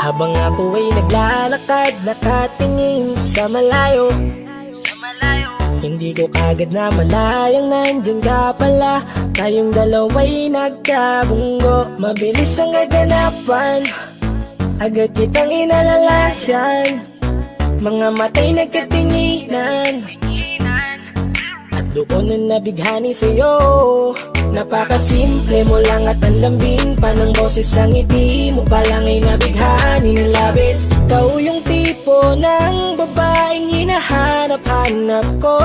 Habang ako ay naglalakad, nakatingin sa malayo, hindi ko kagad na malayang nandyan ka pala. Tayong dalawa'y nagkabunggo, mabilis ang kaganapan, agad kitang inalalayan. Mga matay nagkatinginan, at doon na nabighani sa'yo. Napakasimple mo lang at ang lambing pa ng boses, ang ngiti mo pa lang ay nabighani ng labis. Ikaw yung tipo ng babaeng hinahanap-hanap ko.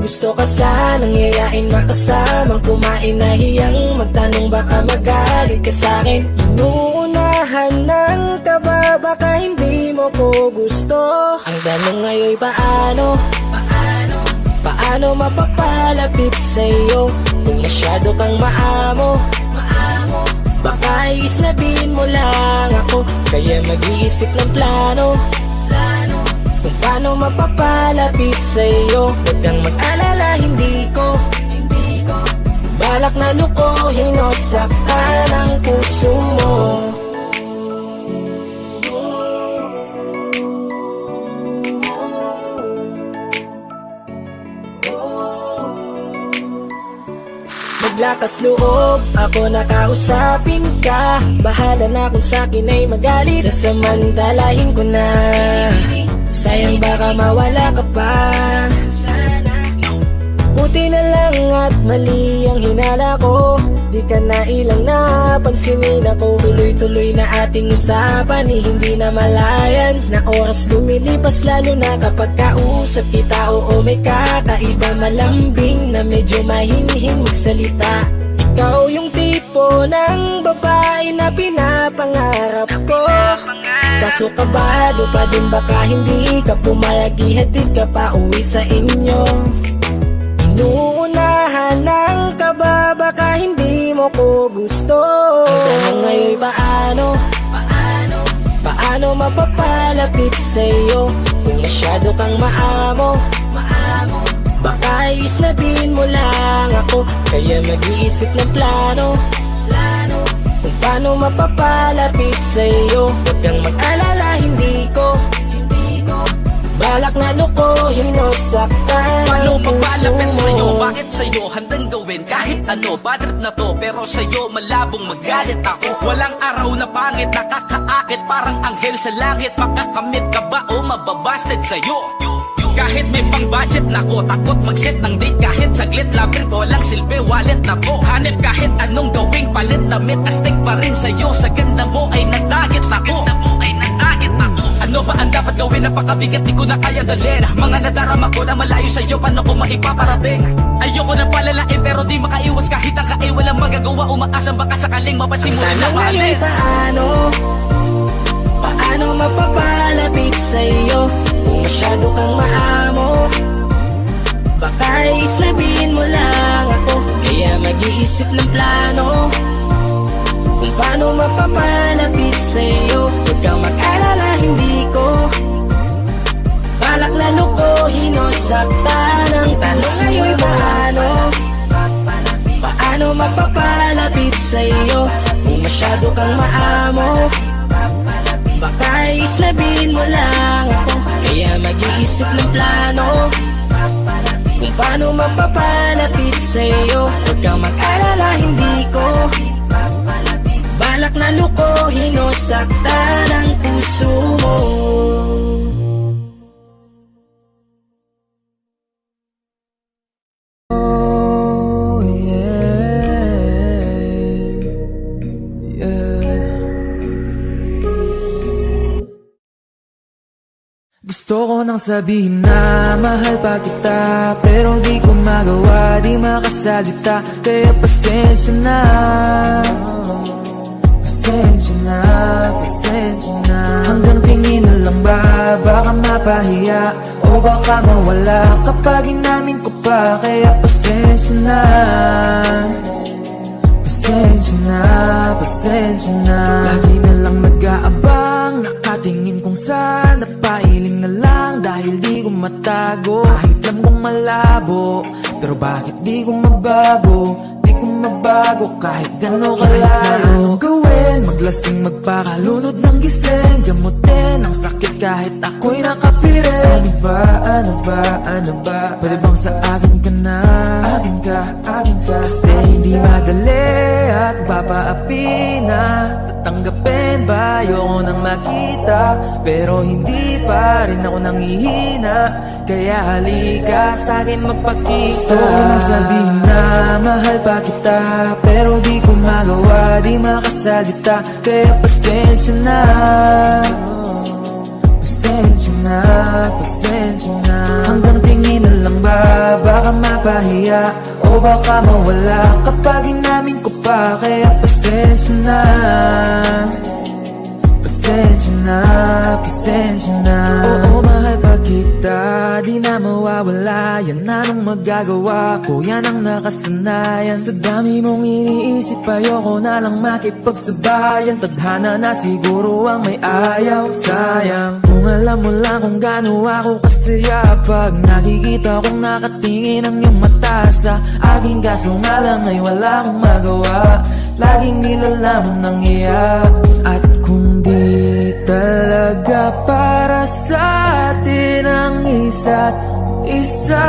Gusto ka sanang yayain, makasamang kumain, nahiyang magtanong baka magalit ka sa'kin. Inuunahan ng kaba, baka hindi mo ko gusto. Ang tanong ngayon paano? Paano mapapalapit sa'yo kung masyado kang maamo? Baka isnabin mo lang ako, kaya mag-iisip ng plano kung paano mapapalapit sa'yo. Huwag kang mag-alala, hindi ko balak na lukuhin o saktan ang puso mo. Maglakas loob, ako nakausapin ka. Bahala na kung sa'kin ay magalit, sasamantalahin ko na. Sayang baka mawala ka pa. Buti na lang at mali ang hinala ko, di ka na ilang napansinin ako. Tuloy-tuloy na ating usapan, hindi na malayan na oras lumilipas, lalo na kapag kausap kita. Oo, may kakaiba, malambing na medyo mahinihin magsalita. Ikaw yung tipo ng babae na pinapangarap ko, kaso kabado pa din baka hindi ka pumayag, ihatid ka pa uwi sa inyo. Inuunahan ng kaba, baka hindi mo ko gusto. Ang tanong ngayon paano? Paano mapapalapit sa'yo kung masyado kang maamo? Baka isnabin mo lang ako, kaya mag-iisip ng plano kung paano mapapalapit sa'yo. Huwag kang mag-alala, hindi ko balak na lukuhin o saktan ang puso mo. Sa'yo, bakit sa'yo handang gawin kahit ano? Bad trip na to, pero sa'yo malabong magalit ako. Walang araw na pangit, nakakaakit parang anghel sa langit. Makakamit ka ba o mababasted sa'yo? Kahit may pang budget na ko, takot mag-set ng date kahit saglit. Labir ko lang silbi, wallet na po. Hanip kahit anong gawing palit, damit astig pa rin sa'yo. Sa ganda mo ay nagtagit ako. Ano ba ang dapat gawin? Napakabigat, di ko na kaya dalhin. Mga nadarama ko na malayo sa'yo, paano ko maipaparating? Ayoko na palalain pero di makaiwas, kahit ang kae walang magagawa. Umaasang baka sakaling mapansin mo na mahalin. Paano mapapalapit sa'yo kung masyado kang maamo? Baka islabin mo lang ako, kaya mag-iisip ng plano kung paano mapapalapit sa'yo. Huwag kang mag-alala, hindi ko balak na lukuhin o saktan ang tanong ngayon paano mapapalapit sa'yo kung masyado kang maamo? Baka islabin mo lang ako, kaya mag-iisip ng plano kung paano mapapalapit sa'yo. Huwag kang mag-alala, hindi ko balak na lukuhin o saktan ang puso mo. Oh, yeah. Gusto ko nang sabihin na mahal pa kita, pero di ko magawa, di makasalita. Kaya pasensya na, pasensya na, pasensya na. Hanggang tingin na lang ba, baka mapahiya o baka mawala kapag inamin ko pa. Kaya pasensya na, pasensya na, pasensya na. Lagi na lang nag-aabang, nakatingin kung saan, napailing na lang dahil di ko matago. Kahit alam kong malabo, pero bakit di ko mabago? Di ko mabago kahit gano'n kalayo. Kahit na anong gawin, Paglasing magpakalunod ng gising, gamutin ang sakit kahit ako'y nakapirin. Ano ba? Pwede bang sa akin ka na? Akin ka. Kasi hindi madali at papaapi na. Tatanggapin ba? Ayoko nang makita, pero hindi pa rin ako nangihina. Kaya halika sa'kin magpakita. Gusto ko nang sabihin na mahal pa kita, pero di ko magawa, di makasalita. Kaya pasensya na. Pasensya na. Hanggang tingin na lang ba? Baka mapahiya o baka mawala kapag inamin ko pa. Kaya pasensya na. Oo, mahal pa kita, di na mawawala. Yan anong magagawa ko, yan ang nakasanayan. Sa dami mong iniisip, ayoko na lang makipagsabayan. Tadhana na siguro ang may ayaw. Sayang, kung alam mo lang kung gaano ako kasaya pag nakikita kong nakatingin ang iyong mata sa aking. Kaso nga lang ay wala akong magawa, laging nilalamon ng iyak. At kung di talaga para sa atin ang isa't isa,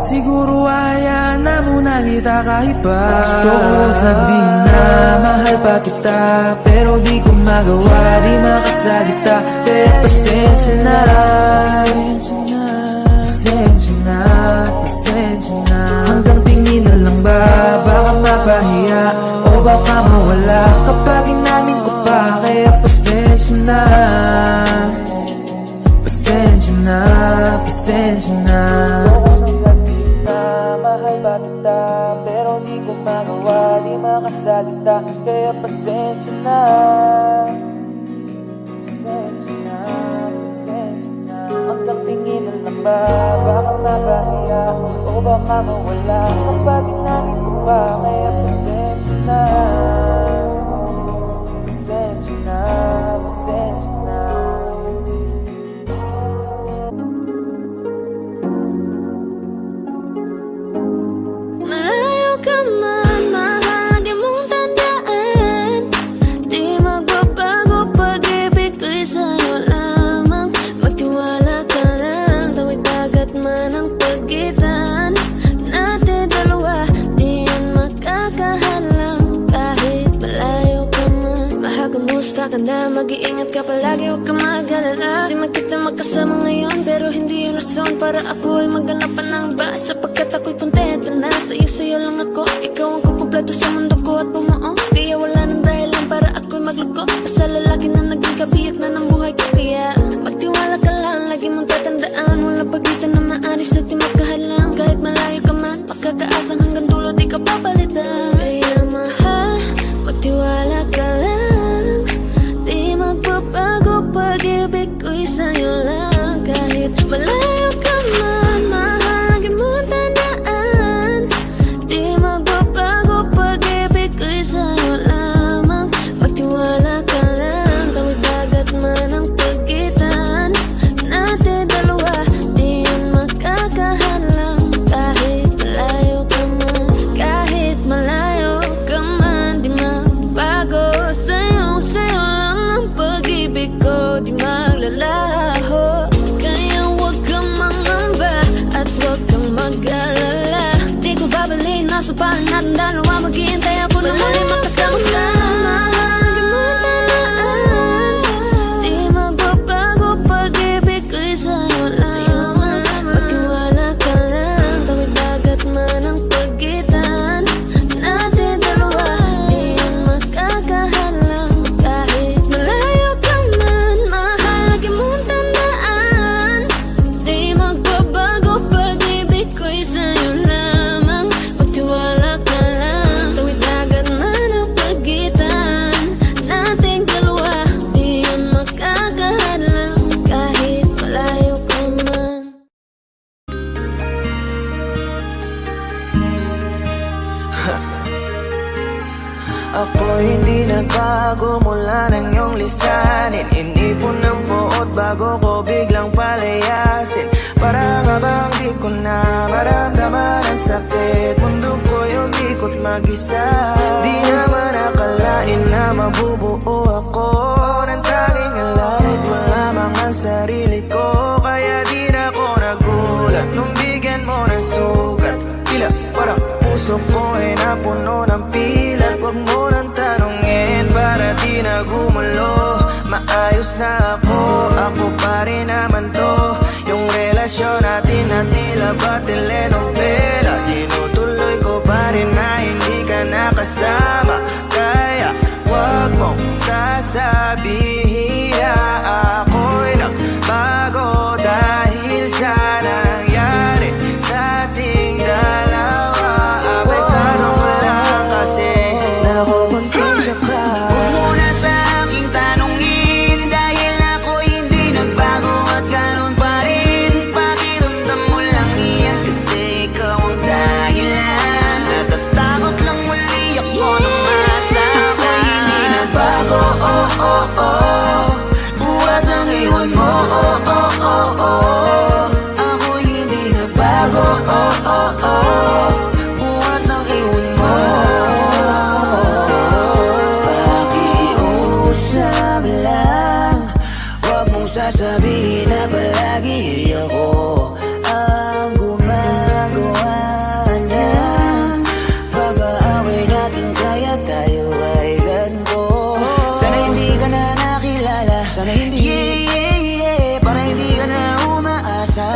siguro hayaan na muna kita kahit pa. Gusto ko lang sabihin na mahal pa kita, pero di ko magawa, di makasalita. Kaya pasensya na. Hanggang tingin na lang ba? Baka mapahiya o baka mawala kapag inamin ko pa. Kaya pasensya na. Mahal ba kita, pero di ko magawa, di makasalita. Kaya pasensya na. Hanggang tingin na lang ba? Baka mapahiya o baka mawala kapag inamin ko pa. Kaya pasensya na. Malayo ka man, mahal, di mong tandaan. Di magbabago, pag-ibig ko'y sa'yo lamang. Magtiwala ka lang, tawid dagat man ang pagitan natin dalawa, di yan makakahalang. Kahit malayo ka man, mahal, kumusta ka na? Mag-iingat ka palagi, huwag ka mag-alala. Di man kita magkasama ngayon, pero hindi yung rason para ako ay magganapan ng iba. Sapagkat ako'y kontento na sa'yo lang ako. Ikaw ang kukumpleto sa mundo ko at bumuo. Kaya wala nang dahilan para ako'y magluko. Basta lalaki na naging kabiyak na ng buhay ko. Kaya magtiwala ka lang, lagi mong tatandaan. Walang pagitan na maaris at di magkahalang. Kahit malayo ka man, makakaasang hanggang dulo di ka papalitan. Kaya mahal, magtiwala ka lang. Di magbabago, pag-ibig ko'y sa'yo lang. Kahit malayo ka man, mahal, lagi mong tandaan. Di magbabago, pag-ibig ko'y sa'yo lamang. Magtiwala ka lang, tawid dagat man ang pagitan natin dalawa, di yan makakahalang. Kahit malayo ka man, di magbago. Sa'yo lang ang pag-ibig ko, di maglalaho. Kaya huwag kang mangamba at huwag kang mag-alala. Di ko babaliin, nasa palan natin dalawa. Maghihintay ako na muli makasama ka. Di magbabago, pag-ibig ko'y sa'yo lamang. Magtiwala ka lang, tawid dagat man ang pagitan natin dalawa, di yan makakahalang. Kahit malayo ka man, mahal, lagi mong tandaan. Di magbabago, pag-ibig ko'y sa'yo lamang. Magtiwala ka lang, tawid dagat man ang pagitan nating dalawa, di yan makakahalang. Kahit malayo ka man. Ako hindi nagbago mula ng iyong lisanin. Inipon ng buot bago ko biglang palayasin. Para nga bang di ko na maramdaman ang sakit. Mundo ko'y umikot mag-isa. Di naman akalain mabubuo ako ng tanging alalit ko lamang ang sarili ko. Kaya di na ako nagulat nung bigyan mo ng sugat. Tila parang puso ko ay napuno ng pilat. Huwag mo nang tanungin para di na gumulo. Maayos na ako pa rin naman to. Yung relasyon natin na tila ba telenovela. Tinutuloy ko pa rin na hindi ka nakasama. Kaya wag mong sasabihin na ako'y nagbago dahil sa nangyari sa ating dalawa. Abay tanong lang kasi nakukonsensya ka. Huwag mo na sa aking tanongin dahil ako hindi nagbago at ganun pa rin. Pakiramdam mo lang iyan kasi ikaw ang dahilan. Natatakot lang muli ako nung masa ko hindi nagbago. Oh, oh, oh. Buhat ng iwan mo. Oh, oh, oh, oh. Ako hindi nagbago. Oh, oh, oh. Buhat ng iwan mo. Pakiusap lang, huwag mong sasabihin na palagi ako ang gumagawa ng pag-aaway natin. Kaya tayo ay ganito. Sana hindi ka na nakilala. Sana hindi para hindi ka na umaasa.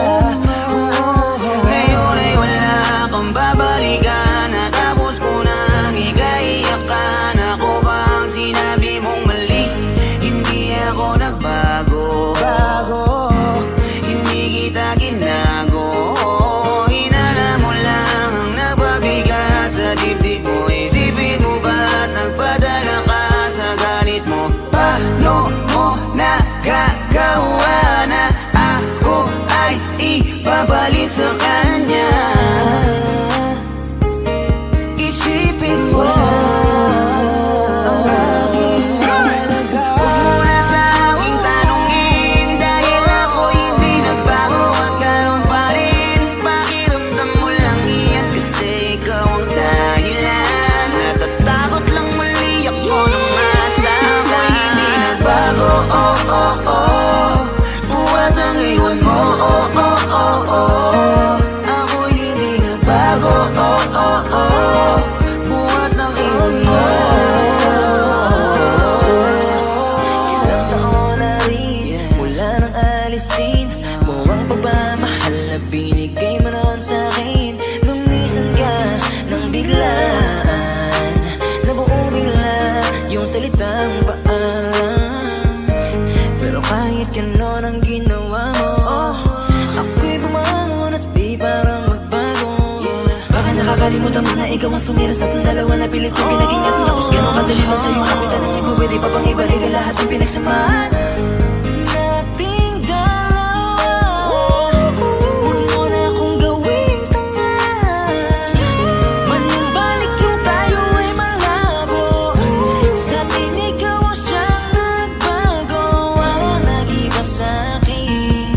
Ngayon ay wala kang babalikan. Natapos mo nang ikaiyakan. Ako ba ang sinabi mong mali? Hindi ako nagbago. Hindi kita ginago. Hinala mo lang ang nagpabigat sa dibdib mo. Isipin mo ba't nagpadala ka sa galit mo? Paano mo nagagawa na ako ay ipapalit sa kanya? Isipin mo ang aking halaga. Huwag mo na sa aking tanongin dahil ako hindi nagbago at ganun pa rin. Pakiramdam mo lang iyan kasi ikaw ang dahilan. Natatakot lang muli ako nung masa ko hindi nagbago. Oh, oh, oh. Buhat ang iwan mo. Oh, oh, oh, oh. Ako hindi nagbago. Oh, oh, oh. Buhat ng iwan mo. Ilang taon na rin mula nang alisin mo ang pagmamahal na binigay mo noon sa'kin. Lumisan ka nang biglaan, nabuo bigla yung salitang paalam. Pero kahit ganon ang ginawa mo, ako'y bumangon at di parang magbago. Baka nakakalimutan mo na ikaw ang sumira sa ating dalawa na pilit ko pinag-ingat. Tapos ganon kadali lang sa'yo kapitan ng ikaw. Pwede pa bang ibalik ang lahat ng pinagsamahan nating dalawa? Huwag mo na akong gawing tanga. Manumbalik yung tayo ay malabo. Sa atin ikaw ang siyang nagbago. Walang nag-iba sa'kin.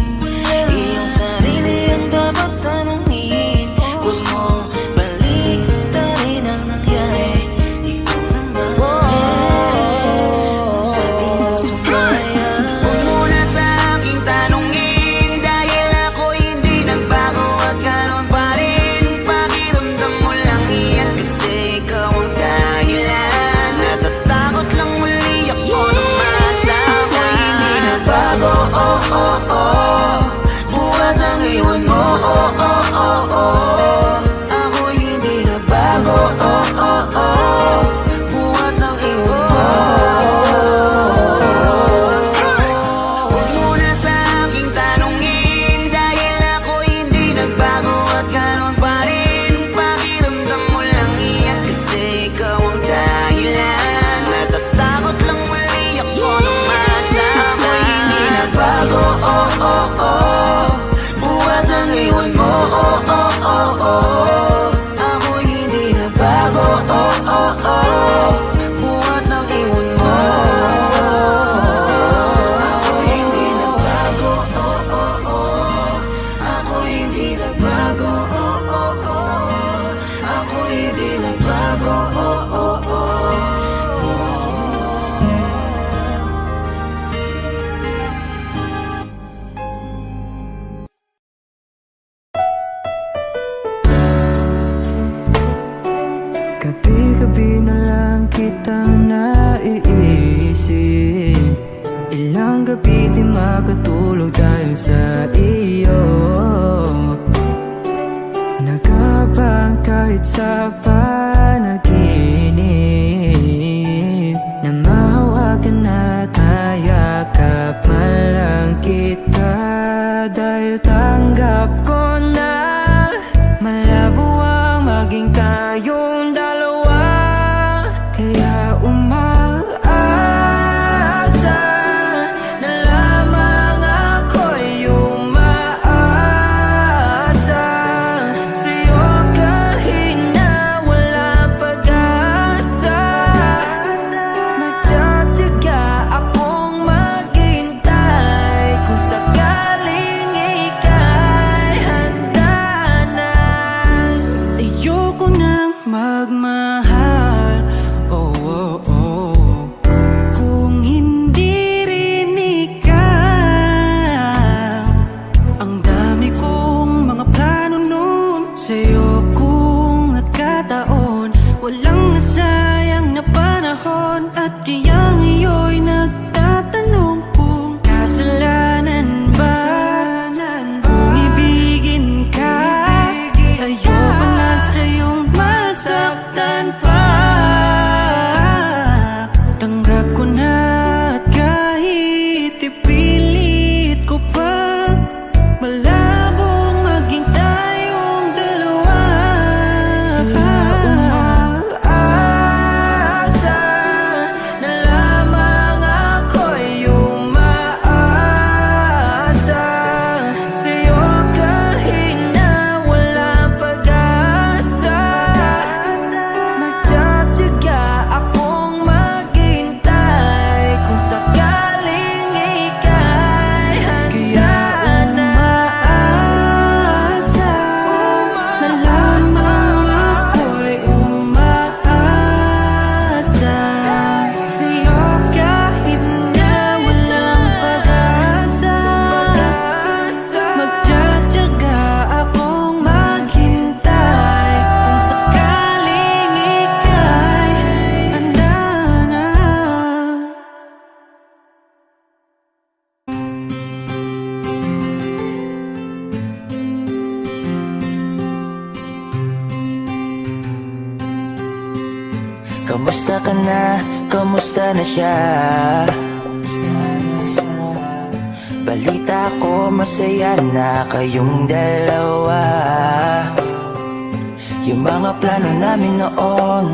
Iyong sarili ang dapat tanungin. Huwag mo baliktarin ang nangyari. Ikaw naman sa atin ang sumaya. Huwag mo na sa aking tanongin dahil ako hindi nagbago at ganun pa rin. Pakiramdam mo lang iyan kasi ikaw ang dahilan. Natatakot lang muli ako nung masa ko hindi nagbago. Oh, oh, oh. Buhat ang iwan mo. Oh, oh, oh, oh. Ako hindi nagbago. Oh, oh, oh. Buhat ang iwan mo. Huwag mo na sa aking tanongin dahil ako hindi nagbago at ganun pa rin. Pakiramdam mo lang iyan kasi ikaw ang dahilan. Natatakot lang muli ako nung masa ko hindi nagbago. Oh, oh, oh. Buhat ang iwan mo. Oh, oh, oh, oh. Ako hindi nagbago. Oh, oh, oh. Buhat ng iwan mo. Ako hindi nagbago. Oh, oh, oh. Ako hindi nagbago. Oh, oh, oh. Ako hindi nagbago. Oh, oh, oh. kitang naiisip. Ilang gabi di makatulog dahil sa iyo. Nagabang kahit sa panaginip, na mahawakan at hayakap man lang kita. Dahil tanggap ko na malabo ang maging tayong dalawa. Kaya umaasa na lamang ako'y umaasa sa'yo kahit na walang pag-asa. Nagtatyaga akong maghintay kung sakaling ika'y handa na. Ayoko nang magmahal, oh, oh, oh, kung hindi rin ikaw. Ang dami kong mga plano nun sa'yo kung nagkataon. Walang nasayang na panahon. At kaya ngayon'y nagtatanong kung kasalanan ba kung ibigin ka. Ayoko na sa'yong masaktan pa. Tanggap ko na at kahit ipilit ko pa, malabong maging tayong dalawa. Umaasa na lamang ako'y umaasa sa'yo kahit na walang pag-asa. Magtatyaga akong maghintay kung sakaling ika'y handa na. Umaasa na lamang ako'y umaasa sa'yo kahit na walang pag-asa. Magtatyaga akong maghintay kung sakaling ika'y handa na. Kamusta ka na? Kamusta na siya? Balita ko masaya na kayong dalawa. Yung mga plano namin noon,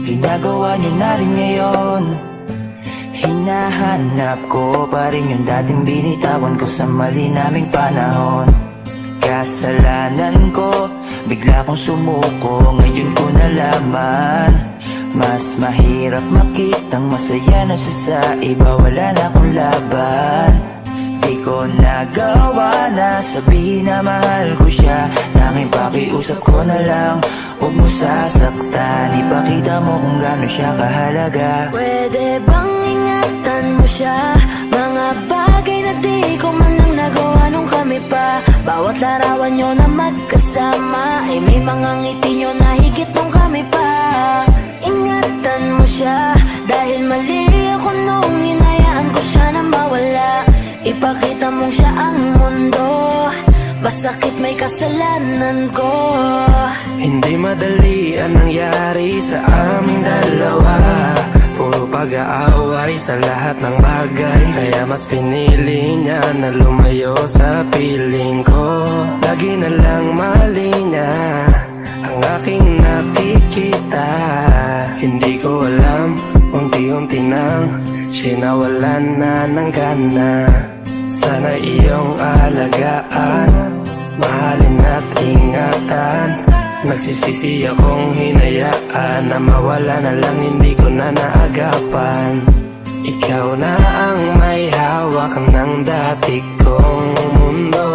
ginagawa niyo na rin ngayon. Hinahanap ko pa rin yung dating binitawan ko sa mali naming panahon. Kasalanan ko, bigla kong sumuko, ngayon ko nalaman. Mas mahirap makitang masaya na siya sa iba, wala na akong laban. Di ko nagawa na sabihin na mahal ko siya. Nanging pakiusap ko na lang, huwag mo sasaktan. Ipakita mo kung gaano siya kahalaga. Pwede bang ingatan mo siya? Mga bagay na di ko man lang nagawa nung kami pa. Bawat larawan nyo na magkasama ay may mga ngiti nyo na higit nung kami pa. Ingatan mo siya dahil mali ako nung hinayaan ko siya na mawala. Ipakita mong siya ang mundo, masakit may kasalanan ko. Hindi madali ang nangyari sa aming dalawa. Puro pag-aaway sa lahat ng bagay, kaya mas pinili niya na lumayo sa piling ko. Lagi na lang mali niya ang aking nakikita. Hindi ko alam, unti-unti nang sinawalan na ng gana. Sana iyong alagaan, mahalin at ingatan. Nagsisisi akong hinayaan na mawala na lang, hindi ko na naagapan. Ikaw na ang may hawak ng dati kong mundo.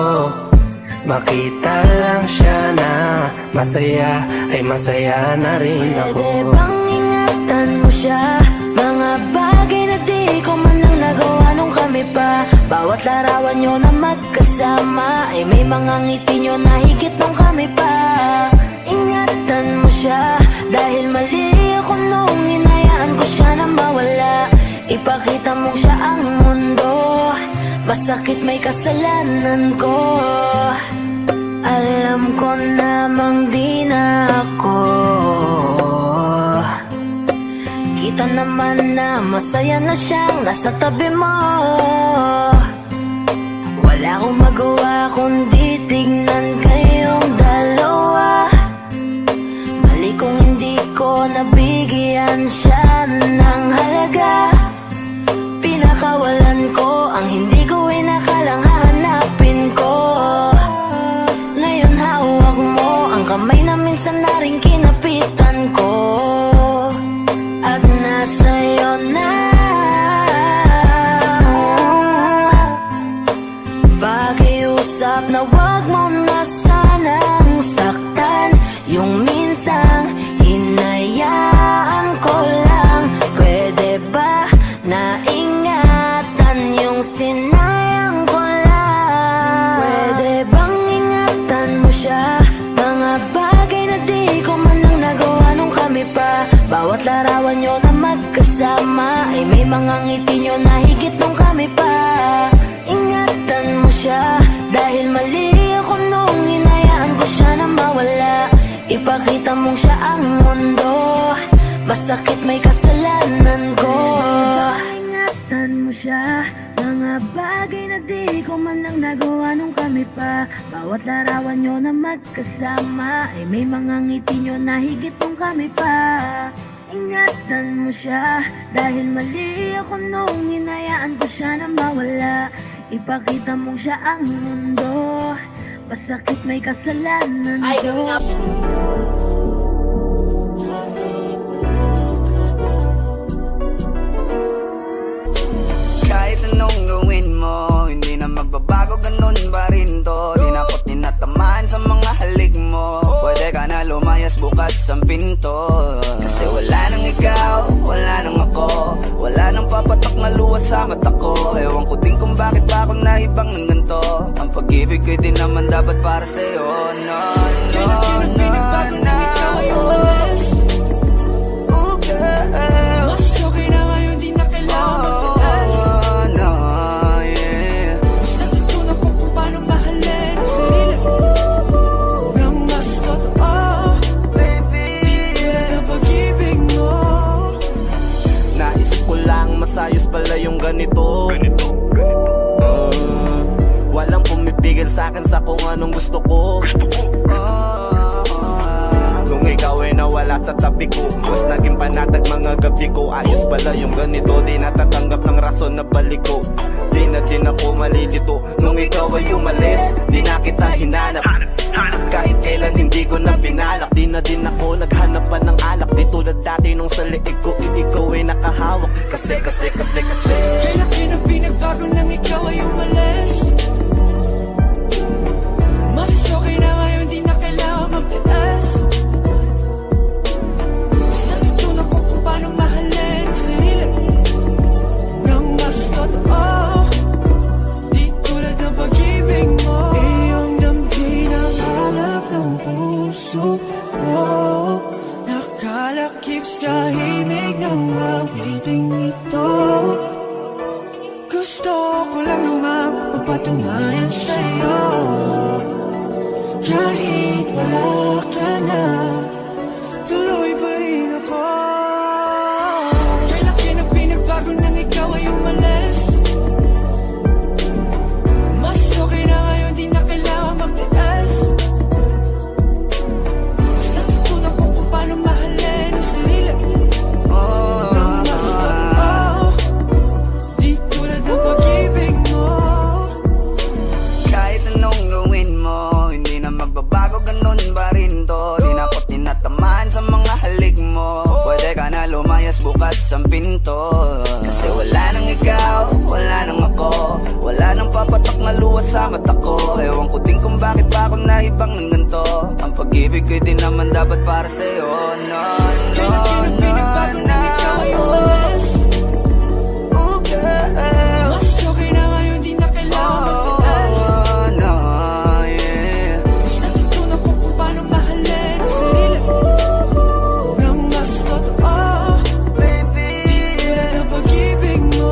Makita lang siya na masaya, ay masaya na rin ako. Pwede bang ingatan mo siya? Mga bagay na di ko man lang nagawa nung kami pa. Bawat larawan nyo na magkasama ay may mga ngiti nyo na higit nung kami pa. Ingatan mo siya dahil mali ako nung hinayaan ipakita mo siya ang mundo. Masakit may kasalanan ko, alam ko namang di na ako. Kita naman na masaya na siyang nasa tabi mo. Wala akong magawa kundi tignan kayong dalawa. Mali kung hindi ko nabigyan siya ng halaga. Pinakawalan ko ang hindi ko inakalang hahanapin ko. Ngayon hawak mo ang kamay na minsan na rin kinapitan ko. At nasa'yo na pakiusap na wag mo na sanang saktan. Yung minsang hinayaan ko lang. Pwede ba na ingatan yung sinayang ko lang? Pwede bang ingatan mo siya? Mga bagay na di ko man lang nagawa nung kami pa. Bawat larawan nyo na magkasama ay may mga ngiti nyo na higit nung kami pa. Ingatan mo siya dahil mali ako nung hinayaan ko siya na mawala. Ipakita mong siya ang mundo, masakit may kasalanan ko. Ingatan mo siya, mga bagay na di ko man lang nagawa nung kami pa. Bawat larawan nyo na magkasama ay may mga ngiti nyo na higit nung kami pa. Ingatan mo siya dahil mali ako nung hinayaan ko siya na mawala. Ipakita mong siya ang mundo, masakit may kasalanan ko. Kahit anong gawin mo, hindi na magbabago, ganun pa rin to. Di na ako tinatamaan sa mga halik mo. Pwede ka na lumayas, bukas ang pinto. Kasi wala nang ikaw, wala nang ako. Wala nang papatak na luwas sa mata ko. Ewan ko din kung bakit ba ako naibang ng ganito. Ang pag-ibig ko'y di naman dapat para sa'yo. No, no, no, no. Oh, girl. Mas okay na ngayon, di na kailangan magtaas. No, yeah. Mas natutunan ko kung paano mahalin ang sarili nang mas totoo. Baby, Di ang pag-ibig mo. Naisip ko lang masayos pala yung ganito. Walang pumipigil sa'kin sa kung anong gusto ko. Nung ikaw ay nawala sa tabi ko, mas naging panatag mga gabi ko. Ayos pala yung ganito, di natatanggap ng rason na balik ko. Di na din ako malilito. Nung ikaw ay umalis, di na kita hinanap. Kahit kailan hindi ko na pinalak. Di na din ako naghanap pa ng alak. Di tulad dati nung sa liig ko, ikaw ay nakahawak. Kasi Kailan pinagbago nang ikaw ay umalis? Mas okay na ngayon, di na kailangan magtaas. Mas natutunan ko kung paano mahalin ang sarili nang mas totoo. Di tulad ng pag-ibig mo. Iyong damhin ang alak ng puso mo. Nakalakip sa himig ng awiting ito. Gusto ko lang naman mapatunayan sa'yo. Kahit wala ka na, tuloy pa rin ako. Kailan na pinagbago nang ikaw ay umalis? Mas okay na ngayon, di na kailangan magtaas. Mas natutunan ko kung paano mahalin ang sarili nang mas totoo. Di tulad ng pag-ibig mo. kahit anong gawin mo, hindi na magbabago, ganun pa rin to. Di na ako tinatamaan sa mga halik mo. Pwede ka na lumayas, bukas ang pinto. Kasi wala nang ikaw, wala nang ako. Wala nang papatak na luwas sa mata ko. Ewan ko din kung bakit ba ako naibang ng ganito. Ang pag-ibig ko'y di naman dapat para sa'yo. No, no, no, no. Oh, girl. Mas okay na ngayon, di na kailangan magtaas. Oh, no, yeah. Mas natutunan ko kung paano mahalin ang sarili nang mas totoo. Baby, Di tulad ng pag-ibig mo.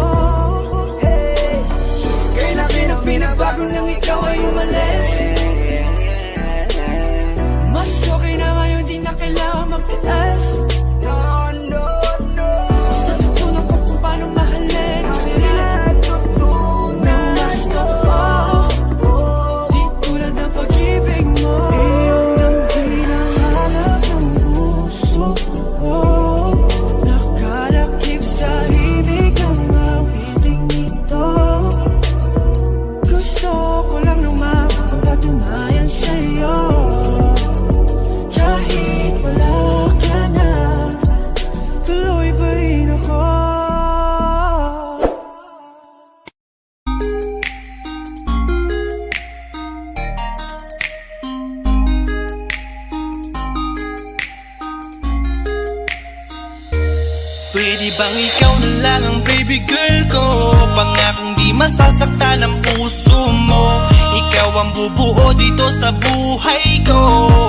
Pwede bang ikaw na lang ang baby girl ko? Pangakong di masasaktan ang puso mo. Ikaw ang bubuo dito sa buhay ko,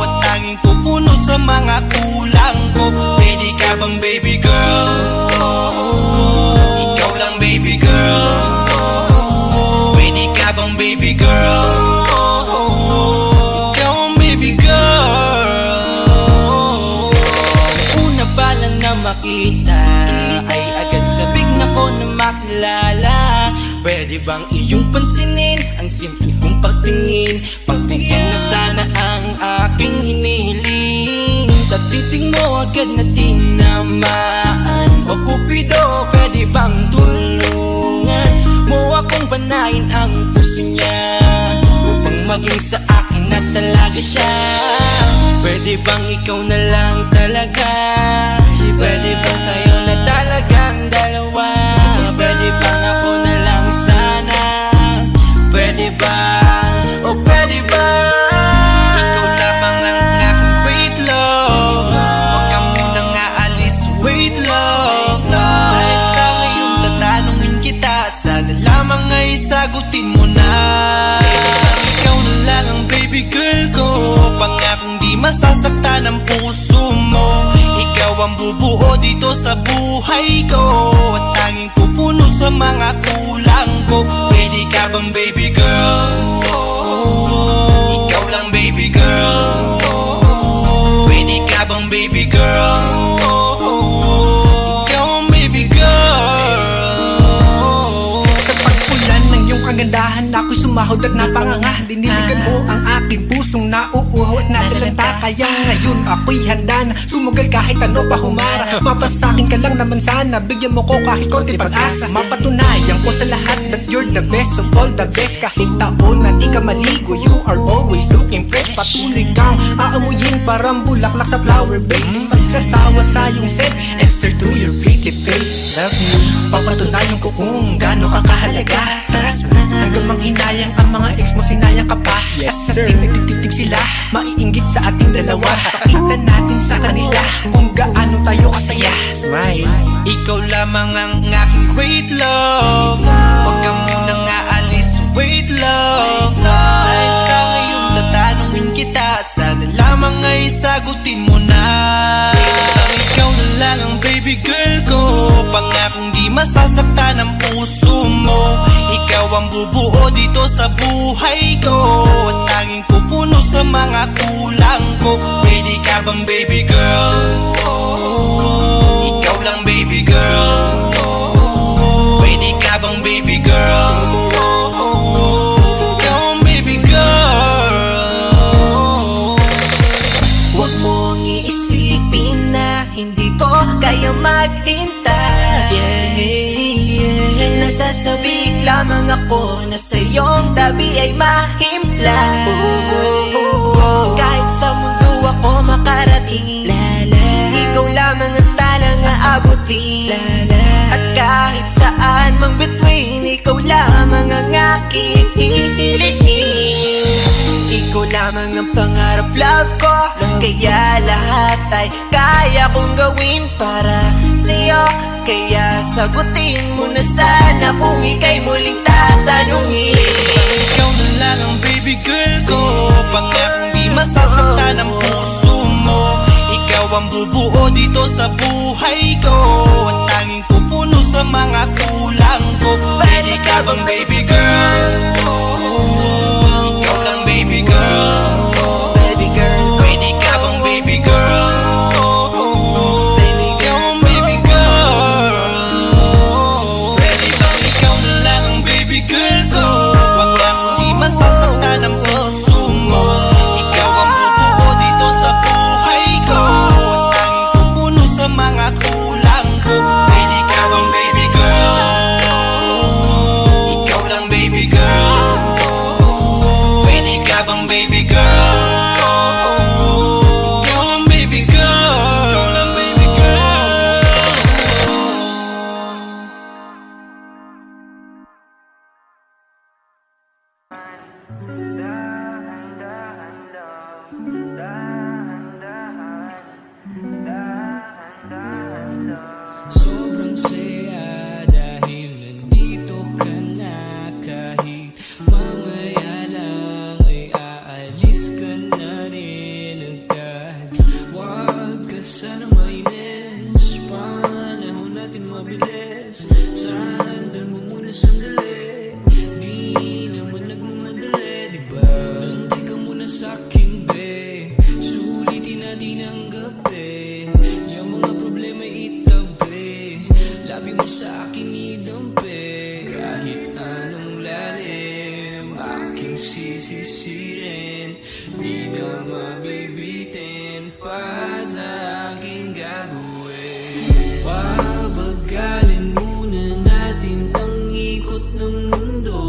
at tanging pupuno sa mga kulang ko. Pwede ka bang baby girl? Ikaw lang baby girl. Pwede ka bang baby girl? Ikaw ang baby girl. Una pa lang na makita ay agad sabik na ko na makilala. Pwede bang iyong pansinin ang simple kong pagtingin? Pagbigyan na sana ang aking hinihiling. Sa titing mo agad na tinamaan. O Cupido, pwede bang tulungan mo akong banayin ang puso niya, upang maging sa akin na talaga siya? Pwede bang ikaw na lang talaga? Pwede bang tayo na talagang dalawa? Pwede bang ako na lang sana? Pwede bang, o pwede bang ikaw lamang ang aking wait love? Huwag ka munang aalis, wait love. Dahil sa ngayon tatanungin kita, at sana lamang ay sagutin mo na. Ikaw na lang ang baby girl ko, pangakong di masasaktan ang puso mo. Ikaw ang bubuo dito sa buhay ko, at tanging pupuno sa mga kulang ko. Pwede ka bang baby girl? Ikaw lang baby girl. Pwede ka bang baby girl? Ikaw ang baby girl. Sa pagpulan ng iyong kagandahan, ako'y sumahod at napanganga. Diniligan mo ang aking pusong nauuhaw at natalanta. Kaya ngayon ako'y handa na sumugal kahit ano pa humara. Mapasakin ka lang naman sana, bigyan mo ko kahit konti pag-asa. Mapatunayan ko sa lahat that you're the best of all the best. Kahit taon na di ka maligo, you are always looking fresh. Patuloy kang aamuyin parang bulaklak sa flower base. Di magsasawa sa iyong set, Esther to your pretty face. Love you, papatunayan ko kung gaano ka kahalaga. Trust me, hanggang manghinayang ang mga ex mo, sinayang ka pa. Yes sir, nagtitig sila, maiinggit sa ating dalawa. Pakita natin sa kanila kung gaano tayo kasaya. Smile. Ikaw lamang ang aking great love. Huwag ka munang aalis, wait love. Dahil sa ngayon tatanungin kita, at sana lamang ay sagutin mo na. Ikaw na lang ang baby girl ko, pangakong di masasaktan ang puso mo. Ikaw ang bubuo dito sa buhay ko, at tanging pupuno sa mga kulang ko. Pwede ka bang baby girl? Ikaw lang baby girl. Pwede ka bang baby girl? Ikaw ang baby girl. Huwag mong iisipin na hindi ko kaya maghintay. Nasasabik lamang ako na sa iyong tabi ay mahimpla. Kahit sa mundo ako makarating, ikaw lamang ang talang aabutin. At kahit saan mang between, ikaw lamang ang aking hihilihin. Ikaw lamang ang pangarap, love ko. Kaya lahat ay kaya kong gawin para sa'yo. Kaya sagutin mo na sana kung ika'y muling tatanungin. Ikaw na lang ang baby girl ko, pangakong di masasaktan ang puso mo. Ikaw ang bubuo dito sa buhay ko, at tanging pupuno sa mga kulang ko. Pwede ka bang baby girl? Ikaw lang baby girl. Baby girl, Pwede ka bang baby girl? Ikaw ang baby girl. Pwede bang ikaw na lang ang baby girl ko, pangakong di masasaktan ang puso mo. Ikaw ang bubuo dito sa buhay ko, at tanging pupuno sa mga kulang ko. Pwede ka bang baby girl? Ikaw lang baby girl. sana mainis. Panahon natin mabilis. Sandal mo muna sandali. Di naman nagmamadali, diba? Tantay ka muna sa'kin, be. Sulitin natin ang gabi. Yung mga problema itabi. Labi mo sa'kin idampi. Kahit anong lalim, aking sisisirin. Di na mabibitin pa sa aking gagawin. Pabagalin muna natin ang ikot ng mundo.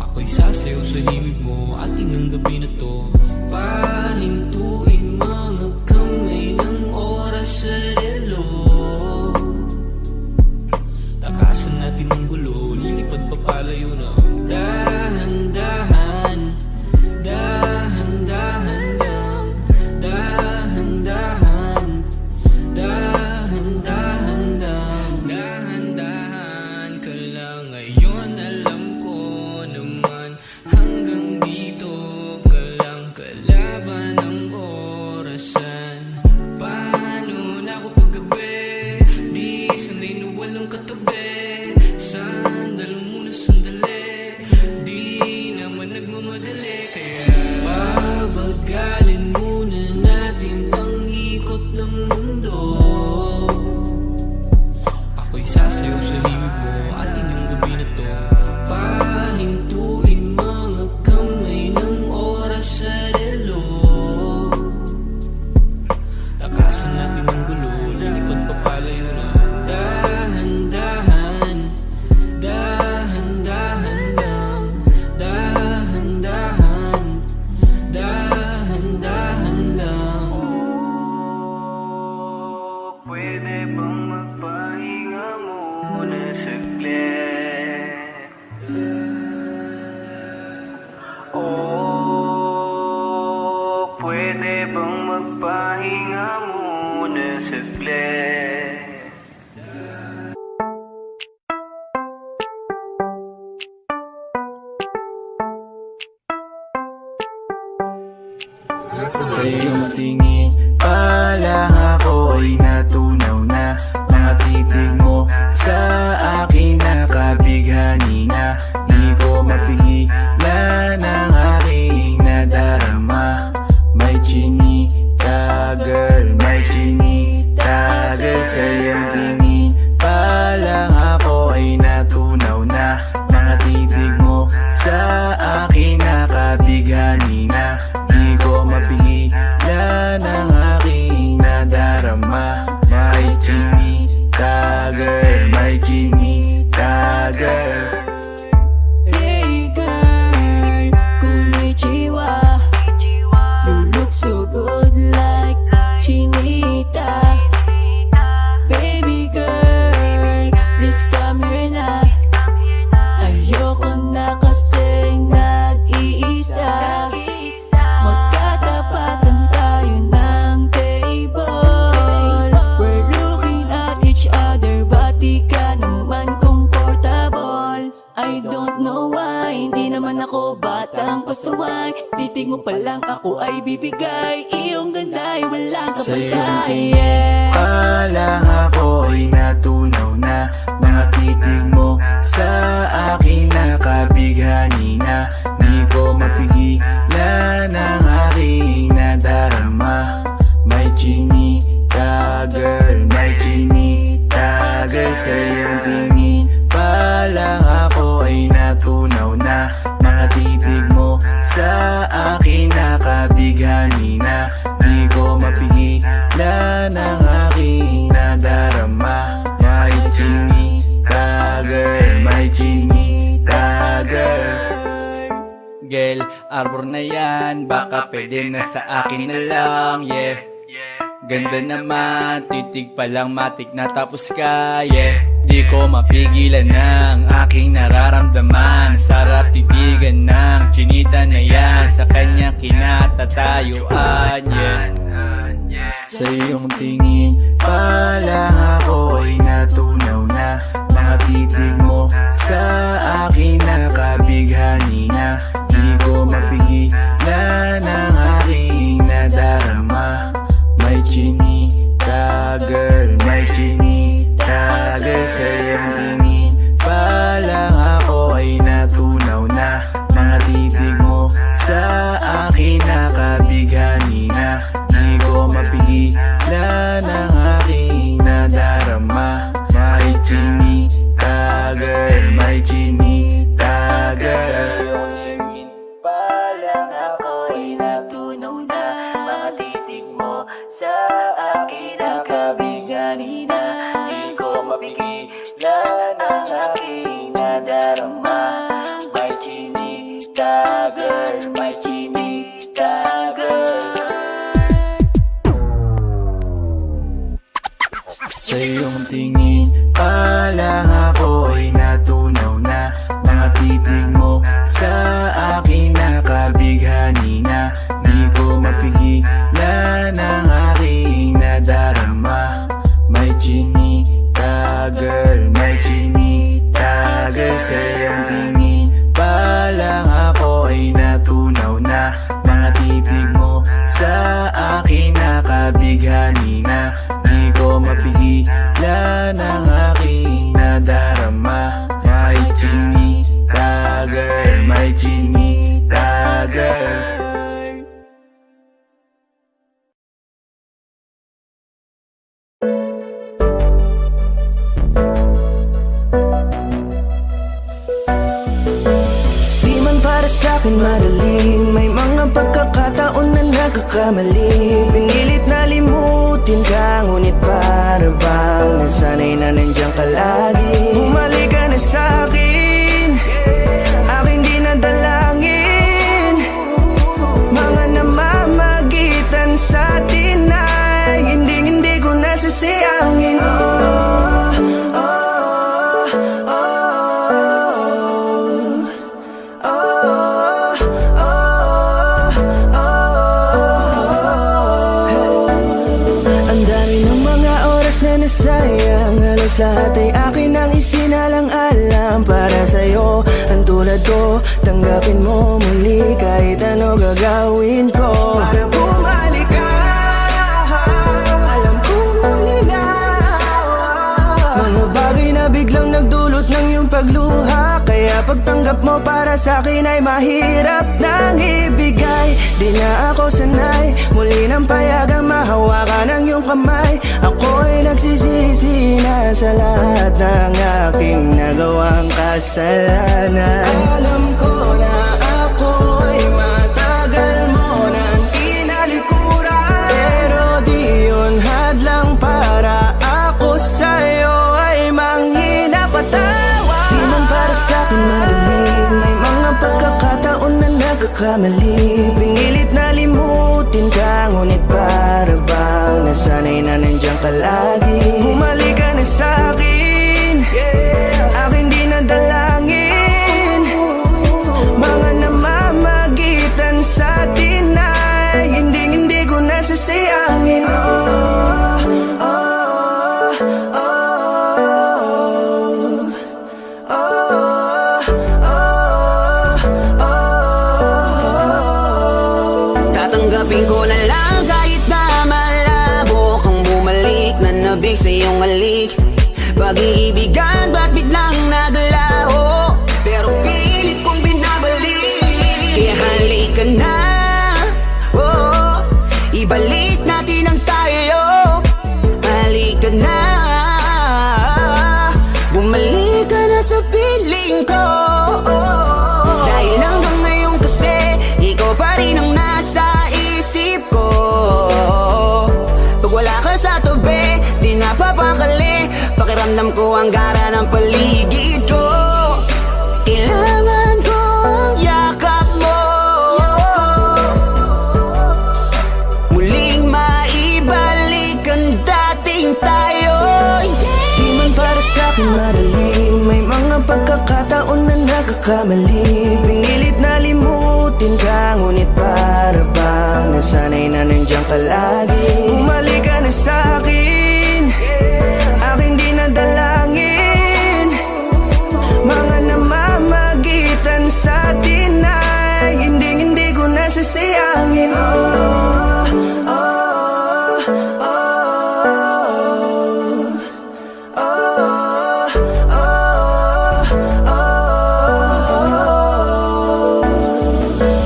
Ako'y sasayaw sa himig mo, ating ang gabi na to. Pahintuin mga kamay ng oras sa relo. Takasan natin ang gulo, lilipad pa palayo na. Dahan-dahan, dahan-dahan lang. Dahan-dahan, dahan-dahan lang. Dahan-dahan ka lang. Ngayon alam ko naman, hanggang dito ka lang. Kalaban ng orasan. Paano na ako paggabi? Di sanay na walang katabi. Sandal muna sandali. Di naman nagmamadali. Kaya pabagalin muna natin ang ikot ng mundo. Ako'y sasayaw sa limig mo, atin ang gabi na to. Pahintuin mga kamay ng oras sa relo. Takasan natin ang gulo, lilipad pa palayo na. Dahan-dahan, dahan-dahan lang. Dahan-dahan, dahan-dahan lang. Pwede bang magpahinga muna saglit? Oh, pwede bang magpahinga muna saglit? Sa iyong tingin pa lang ako ay natunaw na. Mga titig mo sa akin nakabighani na. Di ko mapigilan ang aking nadarama. May chinita girl, may chinita girl. Sa iyong tingin pa lang ako ay natunaw na. Mga titig mo sa akin nakabighani na. Di ko mapigilan ang aking nadarama. May chinita girl, may chinita girl. Hey girl, konnichiwa. You look so good like Chinita. Baby girl, please come here na. Ayoko na kasing nag-iisa. Magkatapatan tayo ng table. We're looking at each other, but di ka naman comfortable. I don't know why, hindi naman ako batang pasuway. Titig mo pa lang ako ay bibigay. Iyong ganda ay walang Sa iyong kapatay. tingin pa lang ako ay natunaw na. Mga titig mo sa akin nakabighani na. Di ko mapigilan ang aking nadarama. May chinita girl, may chinita girl. Sa iyong tingin pa lang ako ay natunaw na. Mga titig mo sa akin nakabighani na. Di ko mapigilan ang aking nadarama. May chinita girl, may chinita girl. Girl, arbor na yan, baka pwede na sa akin na lang, yeah. Ganda naman, titig pa lang matik na tapos ka, yeah. Di ko mapigilan ang aking nararamdaman. Sarap titigan ng chinita na yan. Sa kanya kinatatayuan, yeah. Sa iyong tingin pa lang ako ay natunaw na. Mga titig mo sa akin nakabighani na. Di ko mapigilan ang aking nadarama. ang aking nadarama. May chinita girl, may chinita girl. Sa iyong tingin pa lang ako ay natunaw na. Mga titig mo sa akin nakabighani na. Di ko mapigilan ang aking nadarama. May chinita girl, may chinita girl. Sa iyong tingin pa lang ako ay natunaw na. Mga titig mo sa akin nakabighani na. Di ko mapigilan ang aking nadarama. May chinita girl, may chinita girl. Di man para sa'kin magaling, may mga pagkakataon na nagkakamali. Pinilit na limutin ka, ngunit para bang nasanay na nandiyan ka lagi. Bumalik ka na sa'kin, aking di nadalangin. Mga namamagitan sa atin ay hindi ko nasasayangin. Sayang, halos lahat ay akin ang isinalang-alam para sa'yo. Ang tulad ko, tanggapin mo muli kahit ano gagawin ko. Para bumalik ka, alam kong maninaw. Mga bagay na biglang nagdulot ng iyong pagluha. Kaya pagtanggap mo para sa'kin ay mahirap nang ibigay. Di na ako sanay, muli nang payagang mahawakan ang iyong kamay. Ako'y nagsisisi na sa lahat ng aking nagawang kasalanan. Alam ko na ako'y matagal mo nang tinalikuran, pero di yun hadlang para ako sa'yo ay manghina patawa. Di man para sa'kin madaling, may mga pagkakataon na nagkakamali. Pinilit na limutin ka, ngunit para bang nasanay na nandiyan ka lagi. Bumalik ka na sa'kin, aking di nadalangin. Mga namamagitan sa atin ay hindi ko nasasayangin. Tatanggapin ko na lang kahit na malabo kang bumalik na nabig sa iyong halik. Pag-iibigan ba't biglang naglaho, pero pilit kong binabalik. Kaya halika na, oh, ibalik natin ang tayo. Halika na, bumalik ka na sa piling ko. Dahil hanggang ngayon kasi ikaw pa rin ang nasa isip ko. Pag wala ka sa tabi, di napapakali. Pakiramdam ko ang gara ng paligid ko. Kailangan ko ang yakap mo, muling maibalik ang dating tayo. Di man para sa'kin madaling, may mga pagkakataon na nagkakamali. Pinilit na limutin ka, ngunit para bang nasanay na nandiyan ka lagi. Bumalik ka na sa'kin, aking di nadalangin. Mga namamagitan sa atin ay hindi ko nasasayangin.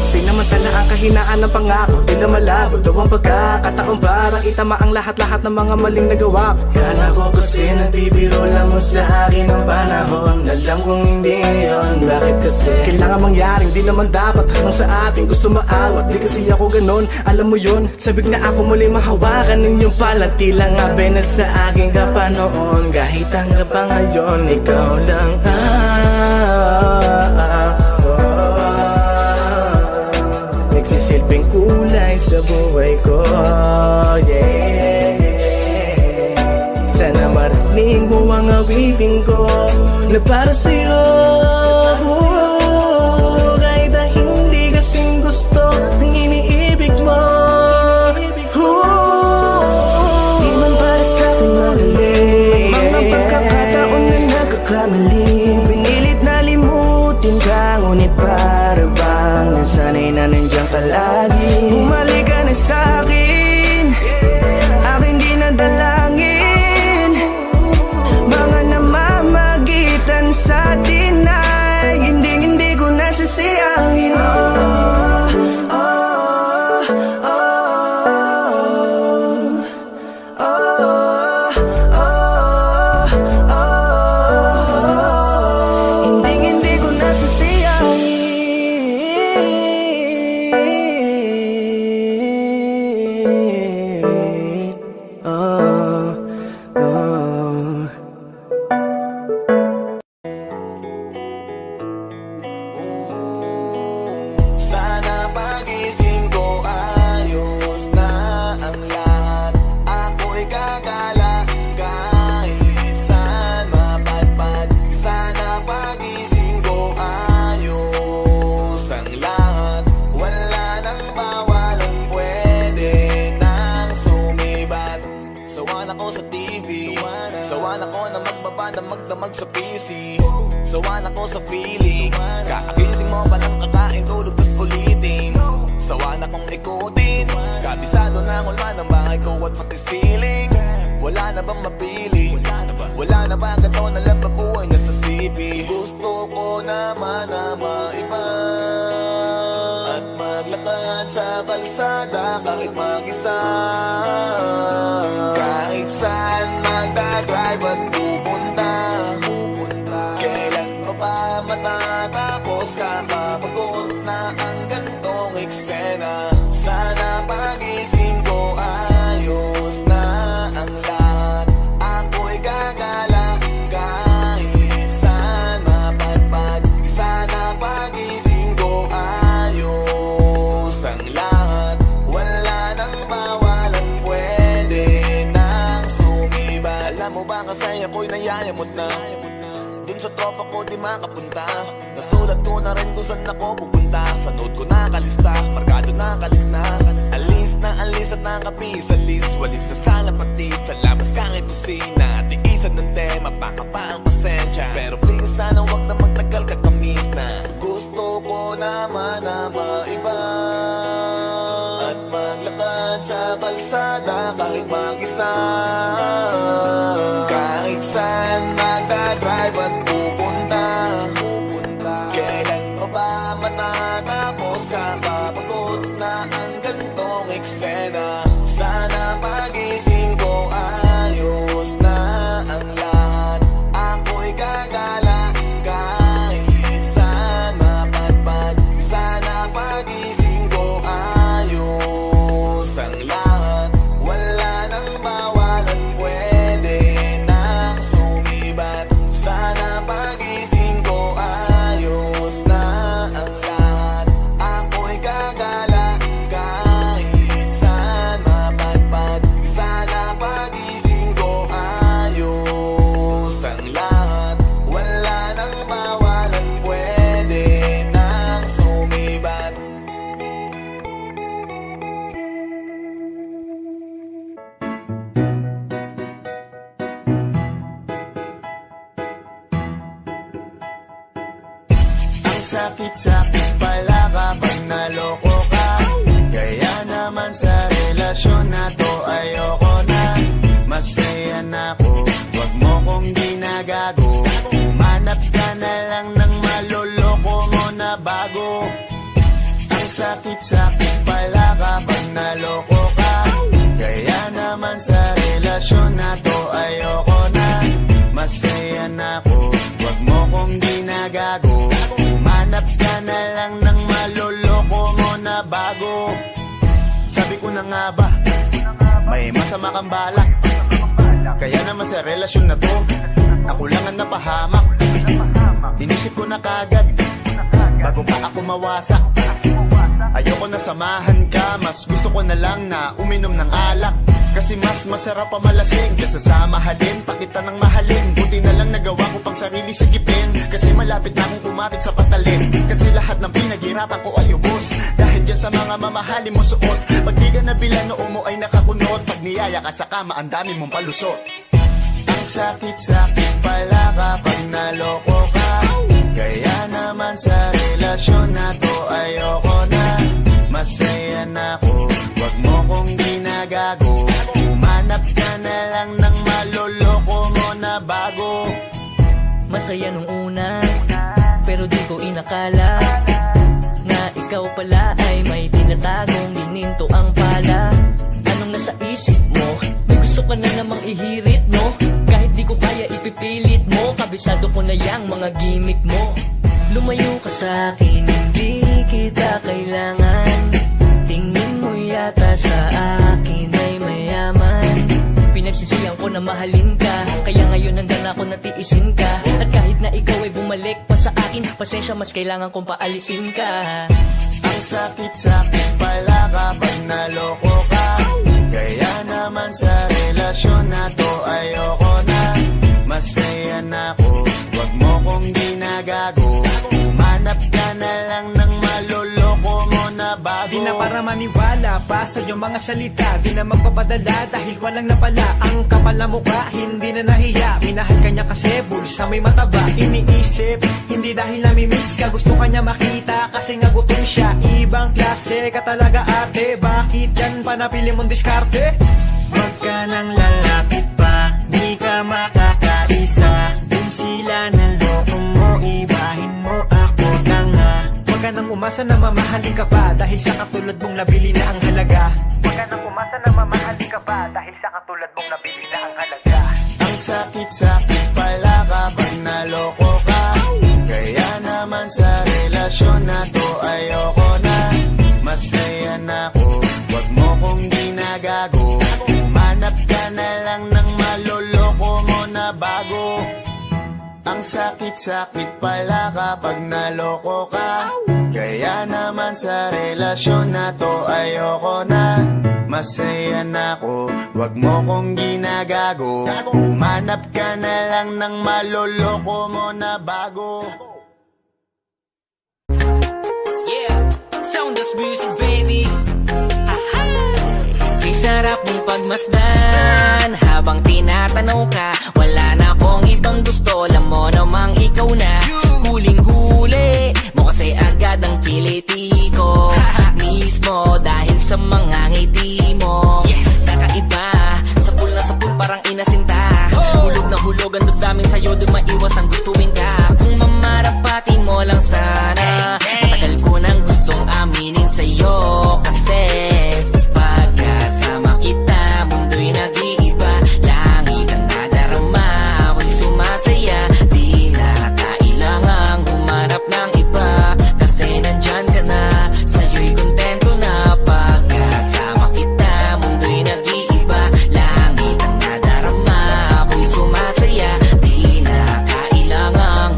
Sinamantala ang kahinaan ng pangako. na malabo daw ang pagkakataon para itama ang lahat-lahat ng mga maling nagawa. Kala ko kasi nabibiro lang mo sa akin ang panahon. Alam kong hindi yun, bakit kasi kailangan mangyari, hindi naman dapat hanggang sa atin gusto maawat. Di kasi ako ganon, alam mo yun. Sabik na ako muli mahawakan ninyong palati lang abe na sa akin ka pa noon. Kahit hanggang pa ngayon, ikaw lang nagsisilbing kulay sa buhay ko, yeah. Sana marinig mo ang awitin ko na para sa'yo, kahit na hindi kasing gusto ng iniibig mo. Di man para sa'kin magaling mga pagkakataon na nagkakamali. Pinilit na limutin ka, ngunit para bang nasanay na nandiyan ka lagi. Bumalik ka na sa'kin, aking dinadalangin. Mga namamagitan sa atin ay hindi ko nasasayangin. Hindi ko nasasayangin. Sana pagising ko ayos na ang lahat. Ako'y gagala kahit saan mapadpad. Sana pagising ko ayos ang lahat. Wala nang bawal ang pwede nang sumibat. Sawan ako sa TV, sawan ako na magbaba na magdamag sa PC. Sawan ako sa feeling, kakagising mo palang kakain, tulog tas ulitin. Sawan akong ikutin, kabisado na ang ulma ng bahay ko at pati ceiling. Wala na bang mapili? Wala na ba ganito na lang babuhay na sa CP? Gusto ko naman na maiba at maglakad sa kalsada kahit mag-isa. Kahit saan magdadrive at pupunta. Kailan pa ba matatapos? Kakapagod na ang gantong eksena. Sana pagising ko ayos na ang lahat. Ako'y gagala kahit saan mapadpad. Sana pagising ko ayos ang lahat. Wala nang bawal at pwede nang sumibat. Alam mo ba kasi ako'y nayayamot na. Dun sa tropa ko di makapunta. Nasulat ko na rin kung saan ako pupunta. Sa note ko nakalista, markado nakalis na. Alis at nakapis sa list. Walis sa sala pati sa labas kahit kusina. Tiisan ng tema, baka pa ang pasensya. Pero please sana wag na magtagal kakamis na. Gusto ko naman na maiba at maglakad sa kalsada kahit mag-isa. Kahit saan magdadrive at pupunta. Kailan pa ba matatapos? Kakapagod na ang gantong eksena. Sana pagising ko ayos na ang lahat. Ako'y gagala kahit saan mapadpad. Sana pagising ko ayos ang lahat. Wala nang bawal at pwede nang sumibat. Sana pagising ko ayos na ang lahat. Ako'y gagala kahit saan mapadpad. Sana pagising ko ayos ang lahat. Wala nang bawal at pwede nang sumibat. Ang sakit-sakit pala kapag naloko ka. Kaya naman sa relasyon na to ayoko na. Masaya na ako, wag mo kong ginagago. Umanap ka na lang ng maloloko mo na bago. Ang sakit-sakit pala kapag sa relasyon na to, ayoko na. Masaya na ako, wag mo kong ginagago. Umanap ka na lang ng maloloko mo na bago. Sabi ko na nga ba, may masama kang balak. Kaya naman sa relasyon na to, ako lang ang napahamak. Inisip ko na kagad, bago pa ako mawasak. Ayoko na samahan ka, mas gusto ko na lang na uminom ng alak. Kasi mas masarap pa malasing kaysa sa mahalin, pakita ng mahalin. Buti na lang nagawa ko pang sarili sigipin, kasi malapit na akong kumapit sa patalin. Kasi lahat ng pinaghirapan ko ay ubos, dahil dyan sa mga mamahalin mo suot. Pag di ka nabilan, noo mo ay nakakunot. Pag niyaya ka sa kama, ang dami mong palusot. Ang sakit-sakit pala kapag naloko ka. Kaya naman sa relasyon na to, ayoko na. Masaya na ako, wag mo kong ginagago. Umanap ka na lang ng maloloko mo na bago. Masaya nung una, pero di ko inakala na ikaw pala ay may tinatagong gininto ang pala. Anong nasa isip mo? May gusto ka na namang ihirit, no? Kahit di ko kaya ipipilit mo, kabisado ko na yang mga gimmick mo. Lumayo ka sa'kin, hindi kita kailangan. Tingin mo yata sa akin ay mayaman. Pinagsisiyang ko na mahalin ka, kaya ngayon hanggang ako natiisin ka. At kahit na ikaw ay bumalik pa sa akin, pasensya, mas kailangan kong paalisin ka. Ang sakit-sakit pala kapag naloko ka. Kaya naman sa relasyon na to, ayoko na. Masaya na ako, wag mo kong ginagago. Umanap ka na lang ng maloloko mo na bago. Di na para maniwala pa sa iyong mga salita, di na magpapadala dahil walang napala. Ang kapal na mukha, hindi na nahiya. Minahal ka niya kasi bulsa may mataba. Iniisip, hindi dahil namimiss ka, gusto ka niya makita kasi nga gutom siya. Ibang klase ka talaga ate, bakit yan pa napili mong diskarte? Wag ka nang lalapit pa, di ka makakaisa. Dun sila ng loko mo, ibahin mo ako tanga. Huwag ka nang umasa na mamahalin ka pa, dahil sa katulad mong nabili na ang halaga. Huwag ka nang umasa na mamahalin ka pa, dahil sa katulad mong nabili na ang halaga. Ang sakit-sakit pala kapag naloko ka. Kaya naman sa relasyon na to, ayoko na. Masaya na ako, wag mo kong ginagago. Umanap ka na lang ng maloloko mo na bago. Ang sakit-sakit pala kapag naloko ka. Kaya naman sa relasyon na to, ayoko na. Masaya na ako, wag mo kong ginagago. Umanap ka na lang ng maloloko mo na bago. Yeah, Sounders Music, baby. Kay sarap mong pagmasdan habang tinatanaw ka. Wala na akong ibang gusto, alam mo namang ikaw na. Huling-huli mo kasi agad ang kiliti ko mismo dahil sa mga ngiti mo. Kakaiba, sapul na sapul parang inasinta. Hulog na hulog ang damdamin sa'yo, di maiwas ang gustuin ka. Kung mamarapati mo lang sana, matagal ko nang gustong aminin sa'yo. Kasi pagkasama kita, mundo'y nag-iiba. Langit ang nadarama, ako'y sumasaya. Di na kailangang humanap ng iba, kasi nandyan ka na, sa'yo'y kontento na. Pagkasama kita, mundo'y nag-iiba. Langit ang nadarama, ako'y sumasaya. Di na kailangang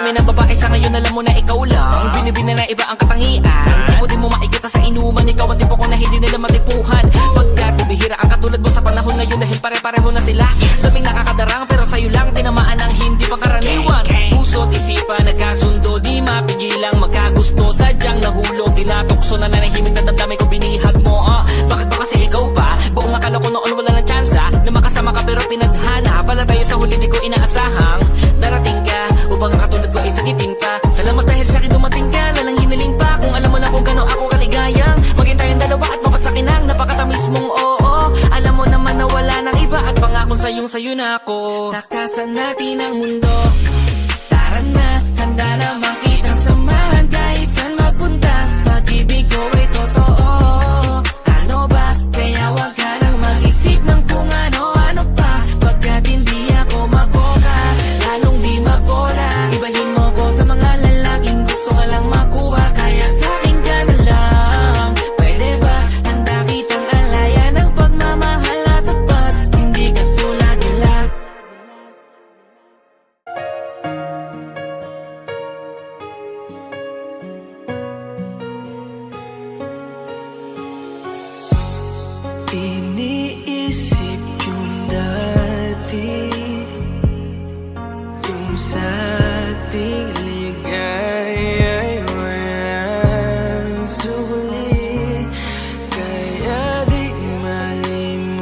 Marami na babae sa ngayon, alam mo na ikaw lang Binibina na iba ang katangian Tipo di mo makikita sa inuman, ikaw ang tipo ko na hindi nila matipuhan Pagkat bibihira ang katulad mo sa panahon ngayon dahil pare-pareho na sila Sabing nakakadarang pero sa'yo lang tinamaan ang hindi pagkaraniwan Puso't isipan nagkasundo, di mapigilang magkagusto Sadyang nahulog, dinatokso na nanahimik na damdamin ko binihag mo Bakit ba kasi ikaw pa? Buong akala ko noon wala ng tsansa Na makasama ka pero pinadhana Pala tayo sa huli di ko inaasahang Darating ka upang ang katulad ko ay sagitin pa Salamat dahil sa'kin dumating ka Lalang hiniling pa Kung alam mo lang kung gano'n ako kaligayang Maging tayong dalawa at mapasakin ang napakatamis mong oo Alam mo naman na wala nang iba At pangakong sayo na ako Takasan natin ang mundo Tara na, handa na makitang samahan Kahit saan magpunta Pag-ibig ko ay totoo Ano ba? Kaya wag ka nang mag-isip ng kung ano-ano pa Pagkat hindi ako maboka Lalong di mabola Ibahin mo ko sa mga lalaking gusto ka lang makuha Kaya sa'kin ka na lang Pwede ba? Handa kitang alaya ng pagmamahal na tapat Hindi ka tulad nila Iniisip yung dati Kung sa ating ligaya ay walang suli Kaya di malimutan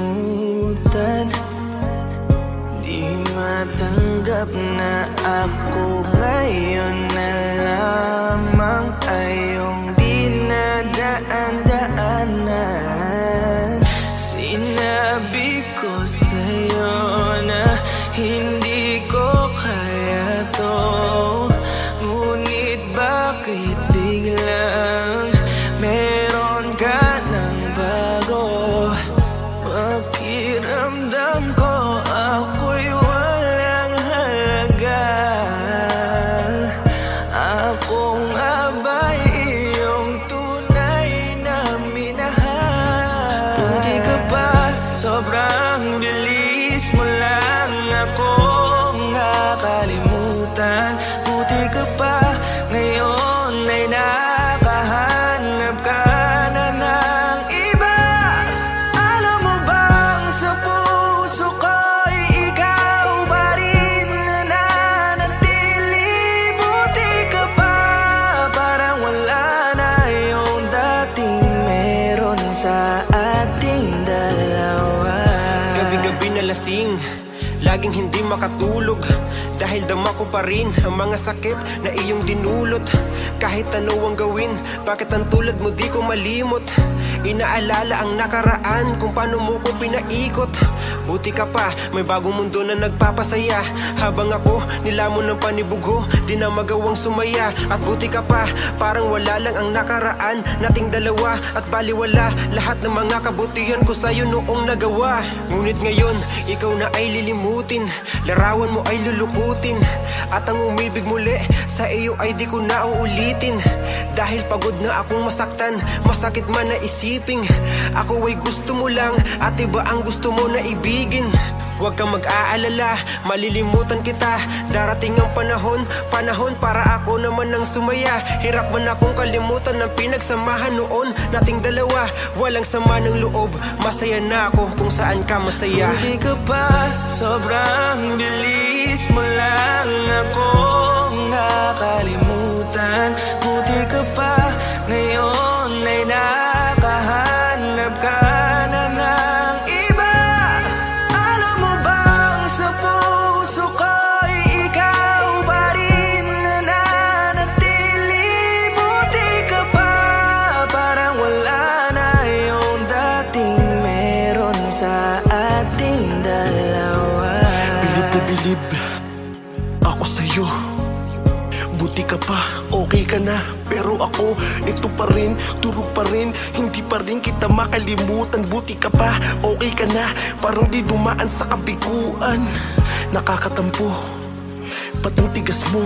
Di matanggap na ako ngayon na lamang ay yung dinadaan-daanan Sinabi ko sa'yo na hindi ko kaya to Ngunit bakit biglang meron ka ng bago Pakiramdam ko ako'y walang halaga Ako nga ba'y iyong tunay na minahal Buti ka pa, sobrang bilis mo lang akong nakalimutan Buti ka pa, ngayon ay nakahanap ka na ng iba Alam mo bang sa puso ko'y ikaw pa rin na nananatili Buti ka pa, parang wala na yung dating meron sa ating dalawa Gabi-gabi na lasing, laging hindi makatulog Dahil dama ko pa rin ang mga sakit na iyong dinulot Kahit ano ang gawin, bakit ang tulad mo di ko malimot Inaalala ang nakaraan kung paano mo ko pinaikot Buti ka pa, may bagong mundo na nagpapasaya Habang ako, nilamon ng panibugo Di na magawang sumaya At buti ka pa, parang wala lang ang nakaraan Nating dalawa at baliwala Lahat ng mga kabutihan ko sa'yo noong nagawa Ngunit ngayon, ikaw na ay lilimutin Larawan mo ay lulukutin At ang umibig muli sa iyo ay di ko na uulitin Dahil pagod na akong masaktan Masakit man na isiping Ako ay gusto mo lang At iba ang gusto mo na ibigin Huwag kang mag-aalala, malilimutan kita Darating ang panahon para ako naman ang sumaya Hirap man akong kalimutan ng pinagsamahan noon Nating dalawa, walang sama ng loob Masaya na ako kung saan ka masaya Buti ka pa, sobrang bilis mo lang akong nakalimutan Buti ka pa, ngayon ay nakahanap ka na ng iba Alam mo bang sa puso ko'y ikaw pa rin na nananatili Buti ka pa, parang wala na yung dating meron sa ating dalawa Bilib na bilib ako sa'yo Buti ka pa, okay ka na Pero ako, ito pa rin, turog pa rin Hindi pa rin kita makalimutan Buti ka pa, okay ka na Parang di dumaan sa kabiguan Nakakatampo, ba't ang tigas mo?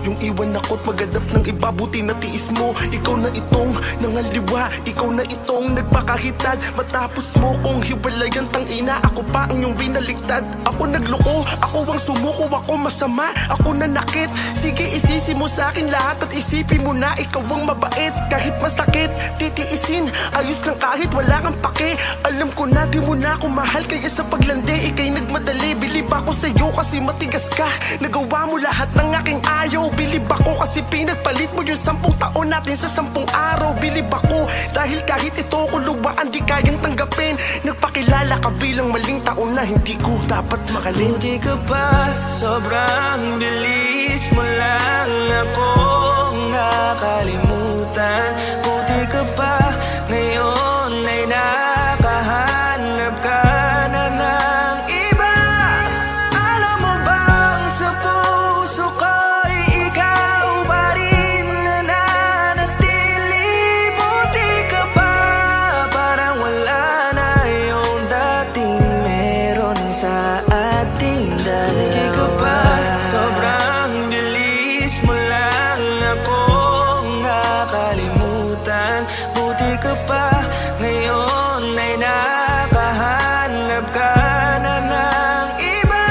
Yung iwan ako't maghanap ng iba, buti na tiis mo. Ikaw na itong nangaliwa, ikaw na itong nagpakahitad. Matapos mo kong hiwalayan, tangina, ako pa ang iyong binaliktad. Ako nagloko, ako ang sumuko, ako masama, ako nanakit. Sige, isisi mo sa akin lahat at isipin mo na ikaw ang mabait. Kahit masakit, titiisin, ayos lang kahit wala kang pake. Alam ko na di mo na ako mahal, kaya sa paglandi ikay nagmadali. Bilib ako sa'yo kasi matigas ka, nagawa mo lahat ng aking ayaw. Bilib ako kasi pinagpalit mo yung 10 taon natin sa 10 araw. Bilib ako dahil kahit ito ko luwaan di kayang tanggapin. Nagpakilala ka bilang maling taon na hindi ko dapat makalin. Buti ka pa, sobrang bilis mo lang akong nakalimutan. Buti ka pa, ngayon ay nakahanap ka na ng iba. Alam mo bang sa puso ko'y ikaw pa rin nananatili. Buti ka pa, parang wala na yung dating meron sa ating dalawa. Buti ka pa, sobrang bilis mo lang akong nakalimutan. Buti ka pa, ngayon ay nakahanap ka na ng iba.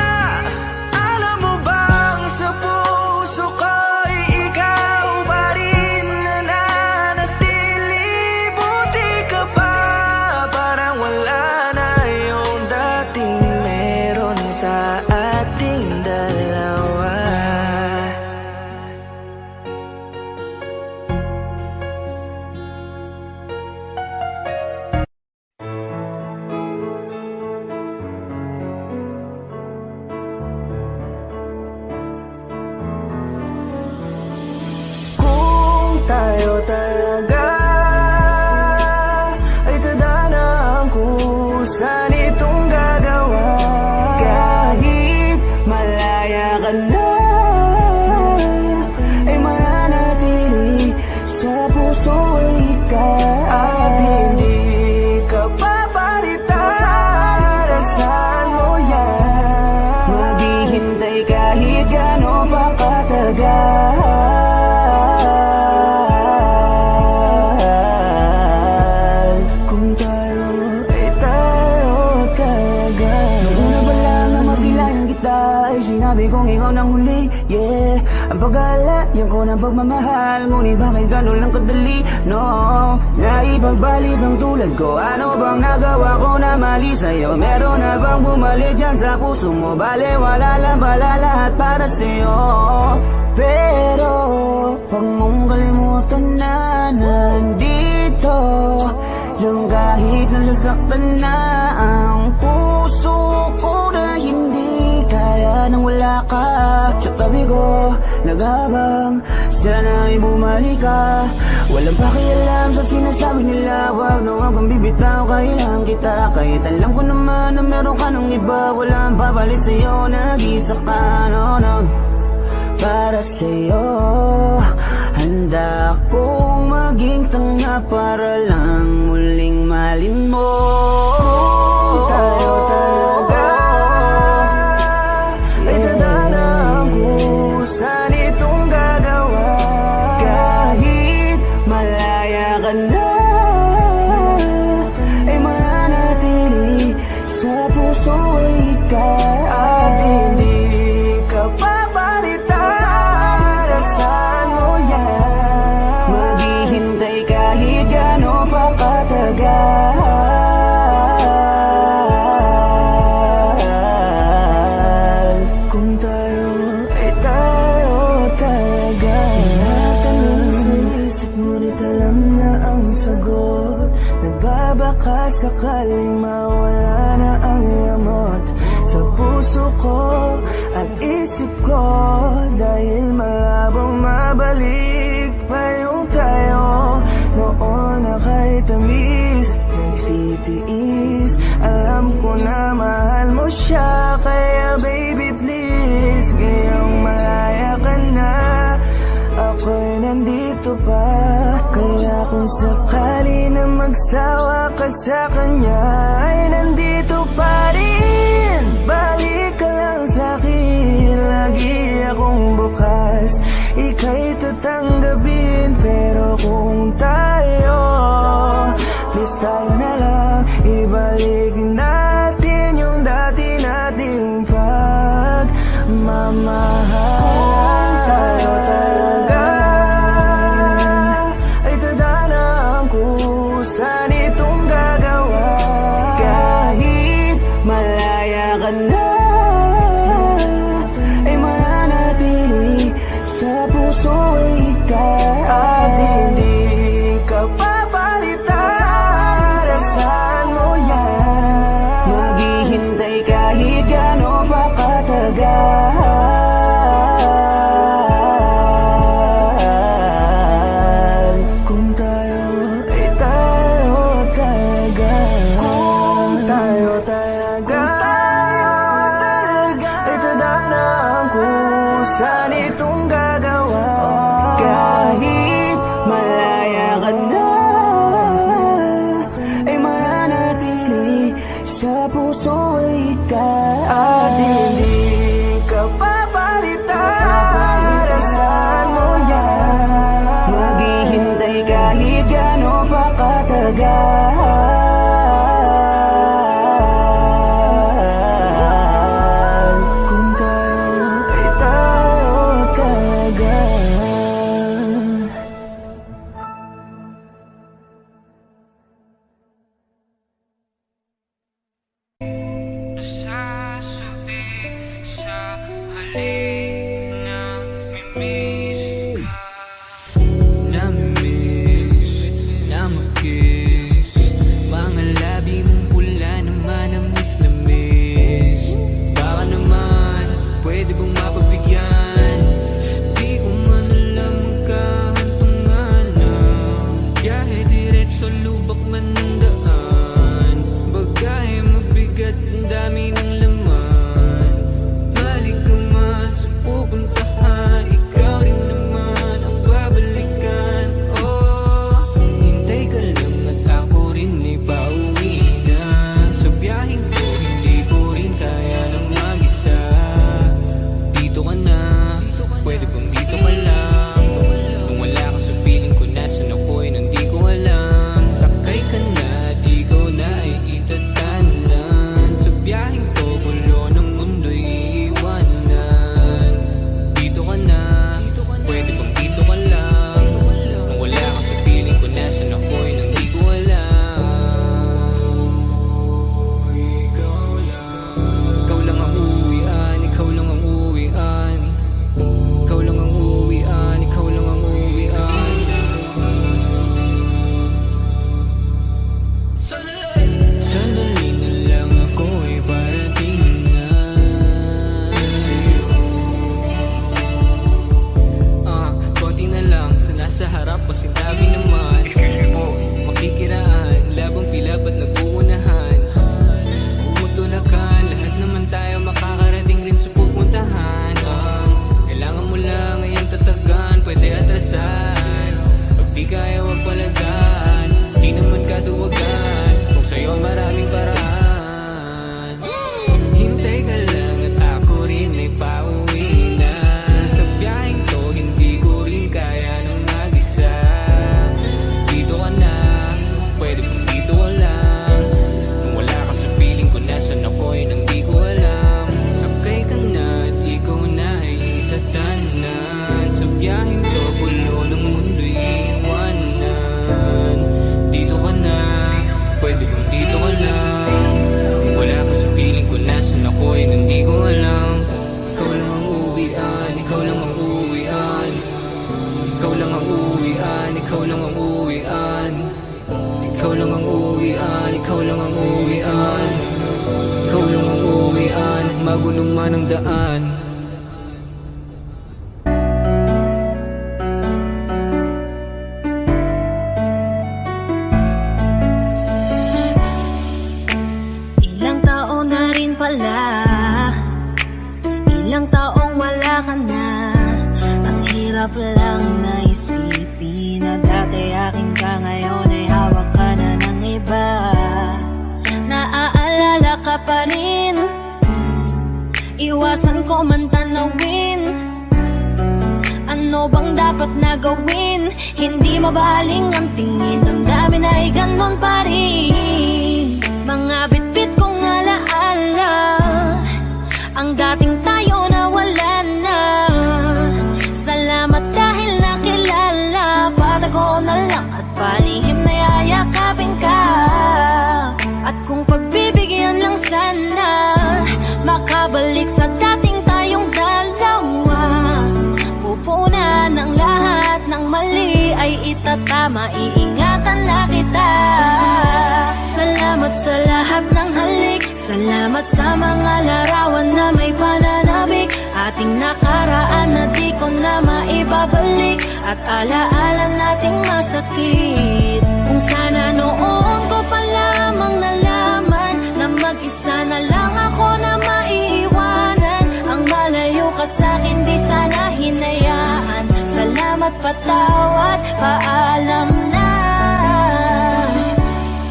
Alam mo bang sa puso ko'y ikaw pa rin nananatili. Buti ka pa, parang wala na yung dating meron sa ating dalawa. Kung tayo talaga ay tadhana ang kusan itong gagawa. Kahit malaya ka na, ay mananatili sa puso ikaw. At hindi ka papalitan, saan mo yan? Maghihintay kahit gano'n pa katagal. Kung tayo ay tayo talaga. Noong una pa lang na mafilayan kita, ay sinabi kong ikaw nang huli. Yeah, ang pag-aalayan ko ng pagmamahal, ngunit bakit gano'n lang kadali? No, naipagbalik ang tulad ko. Ano bang nagawa ko na mali sa'yo? Meron na bang bumalik dyan sa puso mo? Bale, wala lang pala lahat para sa'yo. Pero pag mong kalimutan na nandito lang, kahit nasasaktan na ang puso ko, na hindi kaya nang wala ka sa tabi ko. Naghabang sila na ay bumalik ka. Walang pakialam sa sinasabi nila, wag na wag kang bibitaw, kailangan kita. Kahit alam ko naman na meron ka ng iba, walang papalit sa'yo, nag-isa ka, no, no. Para sa'yo, handa akong maging tanga para lang muling malin mo. Tayo talaga ay tadhana ang kusan itong gagawa. Kahit malaya ka na, ay mananatili sa puso ikaw. At hindi ka papalitan, saan mo yan? Maghihintay kahit gano'n pa katagal. Kung tayo ay tayo talaga. Tinatanong sa isip ngunit alam na ang sagot. Nagbabaka sakaling mawala na ang yamot sa puso ko at isip ko, dahil malabang mabalik pa yung tayo noon na kahit tamis nagsitiis. Alam ko na mahal mo siya, kaya baby please, ngayong malaya ka na, ako'y nandito pa. Kaya kung sakali na magsawa ka sa kanya, ay nandito pa rin. Balik ka lang sa'kin, lagi akong bukas. sabihin, pero kung tayo, please tayo na lang, ibalik natin yung dati nating pagmamahal. Kung tayo talaga ay tadhana ang kusan itong gagawa. Kahit malaya ka na, ay mananatili sa puso ikaw. At hindi ka papalitan, saan mo yan? Maghihintay kahit gano'n pa katagal. Kung tayo ay tayo talaga, kung tayo talaga ay tadhana ang kusan itong gagawa. Kahit malaya ka na, ay mananatili sa puso ikaw. At hindi ka papalitan, saan mo yan? Maghihintay kahit gano'n pa katagal. Kung tayo ay tayo talaga. Mga labi mong pula naman ang miss na miss. Baka naman, pwede bang mapabigyan? Di ko man alam magkahantunganan. Biyahe diretso lubak man ng daan. Bagay mabigat, ang dami ng laman. Balik ka man sa pupuntahan, ikaw rin naman ang babalikan. Oh, hintay ka lang at ako rin ay pauwi na. Sa biyaheng ko, hindi ko rin kaya nang mag-isa. Dito ka na, pwede bang dito ka lang? Kung wala ka sa piling ko, nasan ako'y nandi ko alam. Sakay ka na at ikaw na ay itatanan. Sa biyaheng to, gulo ng mundo'y iiwanan. Dito ka na, pwede bang dito ka lang? Kung wala ka sa piling ko, nasan ako'y nandi ko alam. Ikaw lang ang uwian, ikaw lang ang uwian. Ikaw lang ang uwian, ikaw lang ang uwian. Sandali na lang ako ay parating na. Konti na lang sa nasa harap, kasing dami naman. Makikiraan, labang pila ba't nag-uunahan? Umutulakan, lahat naman tayo makakarating rin sa pupuntahan. Kailangan mo lang ngayong tatagan, pwede atrasan. Pag di kaya wag palagan, di naman kaduwagan. Kung sa'yo maraming paraan. Hintay ka lang at ako rin ay pauwi na. Sa biyaheng to, hindi ko rin kaya nang mag-isa. Dito ka na, pwede bang dito ka lang? Kung wala ka sa piling ko, nasan ako'y nang di ko alam. Sakay ka na at ikaw na ay itatanan. Sa biyaheng to, gulo ng mundo'y iwanan. Dito ka na, pwede bang dito ka lang? Kung wala ka sa piling ko, nasan ako'y nang di ko alam. Ikaw lang ang uwian, ikaw lang ang uwian. Ikaw lang ang uwian, ikaw lang ang uwian. Ikaw lang ang uwian, ikaw lang ang uwian. Ikaw lang ang uwian, magulong man ang daan. Ilang taon na rin pala, ilang taong wala ka na. Ang hirap lang na isipin na dati akin ka, ngayon ay hawak ka na ng iba. Naaalala ka pa rin, iwasan ko man tanawin. Ano ano bang dapat na gawin? Hindi mabaling ang tingin, damdamin ay ganon pa rin. Mga bitbit kong alaala, ang dating tayo na wala na. Salamat dahil nakilala, patago na lang at palihim na yayakapin ka. At kung pagbibigyan lang sana, makabalik sa dating tayong dalawa. Pupunan ng lahat ng mali ay itatama, iingatan na kita. Salamat sa lahat ng halik, salamat sa mga larawan na may pananabik. Ating nakaraan na di ko na maibabalik, at alaala nating masakit. Kung sana noon ko pa lamang nalaman na mag-isa na lang ako na maiiwanan. Ang malayo ka sa'kin di sana hinayaan. Salamat, patawad, paalam na.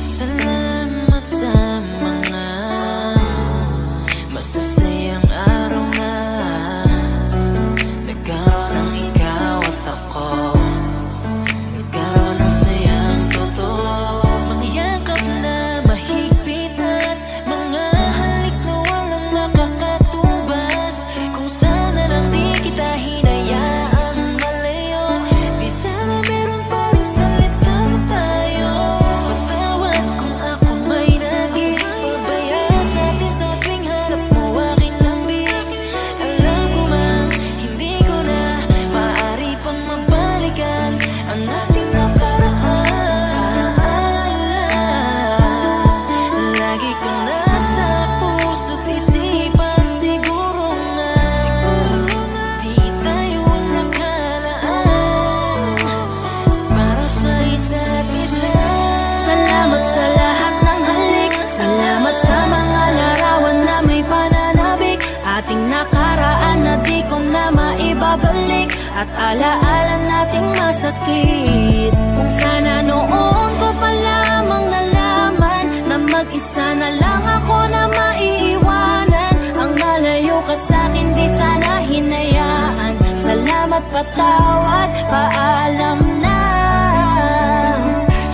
Salamat sa mga masasayang araw na nagkaroon ng ikaw at ako. Nagkaroon ng sayang totoo, mga yakap na mahigpit at mga halik na walang makakatubas. Kung sana lang di kita hinayaan malayo, di sana meron pa rin salita na tayo. Patawad kung ako may naging pabaya sa atin sa tuwing harap mo aking lambing. Alam ko man, hindi ko na maaari pang mabalikan ang ating nakaraan. Lagi kang nasa puso't isipan, siguro nga di tayo nakalaan para sa isa't isa. Salamat sa lahat ng halik, salamat sa mga larawan na may pananabik. Ating nakaraan na di ko na maibabalik, at alaala nating masakit. Kung sana noon ko pa lamang nalaman na mag-isa na lang ako na maiiwanan. Ang malayo ka sa'kin di sana hinayaan. Salamat, patawad, paalam na.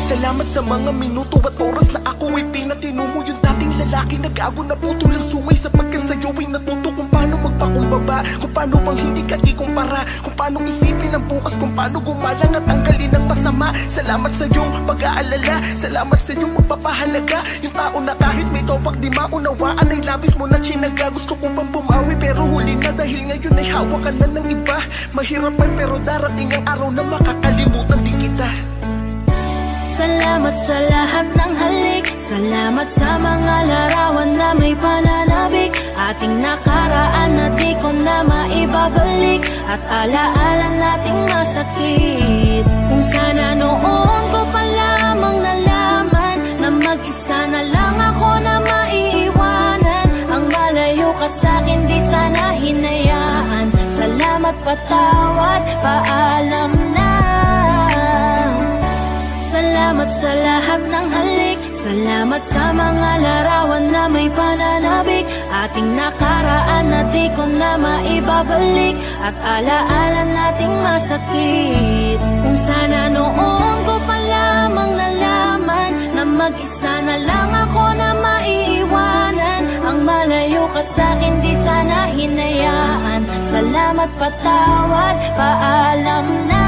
Salamat sa mga minuto at oras na ako ay pinatino mo. Yung dating lalaki nag-ago na putol ang sungay, sapagkat sa'yo ay natuto kung paano magpakumbaba, kung paano bang hindi ka ikumpara, kung paano isipin ang bukas, kung paano gumalang at tanggalin ang masama. Salamat sa iyong pag-aalala, salamat sa iyong pagpapahalaga. Yung tao na kahit may topak di maunawaan ay labis mo na chinaga. Gusto ko pang bumawi pero huli na, dahil ngayon ay hawakan na ng iba. Mahirap man pero darating ang araw na makakalimutan din kita. Salamat sa lahat ng halik, salamat sa mga larawan na may pananabik. Ating nakaraan na di ko na maibabalik, at alaala nating masakit. Kung sana noon ko pa lamang nalaman na mag-isa na lang ako na maiiwanan. Ang malayo ka sa'kin di sana hinayaan. Salamat, patawad, paalam na. Salamat sa lahat ng halik, salamat sa mga larawan na may pananabik. Ating nakaraan na di ko na maibabalik, at alaala nating masakit. Kung sana noon ko pa lamang nalaman na mag-isa na lang ako na maiiwanan. Ang malayo ka sa'kin di sana hinayaan. Salamat, patawad, paalam na.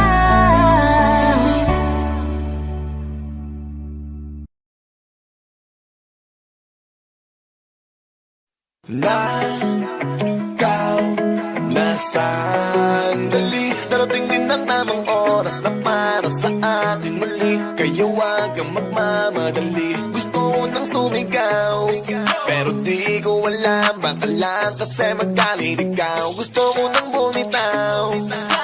Nakaw na sandali, darating din ang tamang oras na para sa atin muli. Kaya wag kang magmamadali, gusto ko nang sumigaw, pero di ko alam, baka lang kasi magaling ikaw. Gusto ko nang bumitaw,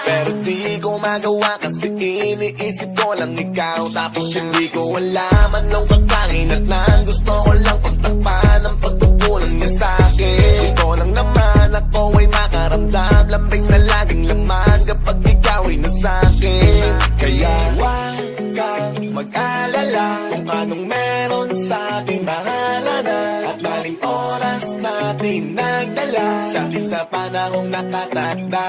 pero di ko magawa kasi iniisip ko lang ikaw. Tapos hindi ko alam anong kakainat na gusto ko lang pagtakpan ang pagkukulang niya sa'kin. Gusto lang naman ako ay makaramdam, lambing na laging laman kapag ikaw ay nasa'kin. Kaya huwag kang mag-alala kung anong meron sa ating bahala na, at maling oras natin nagdala sa atin sa mga panahong nakatanda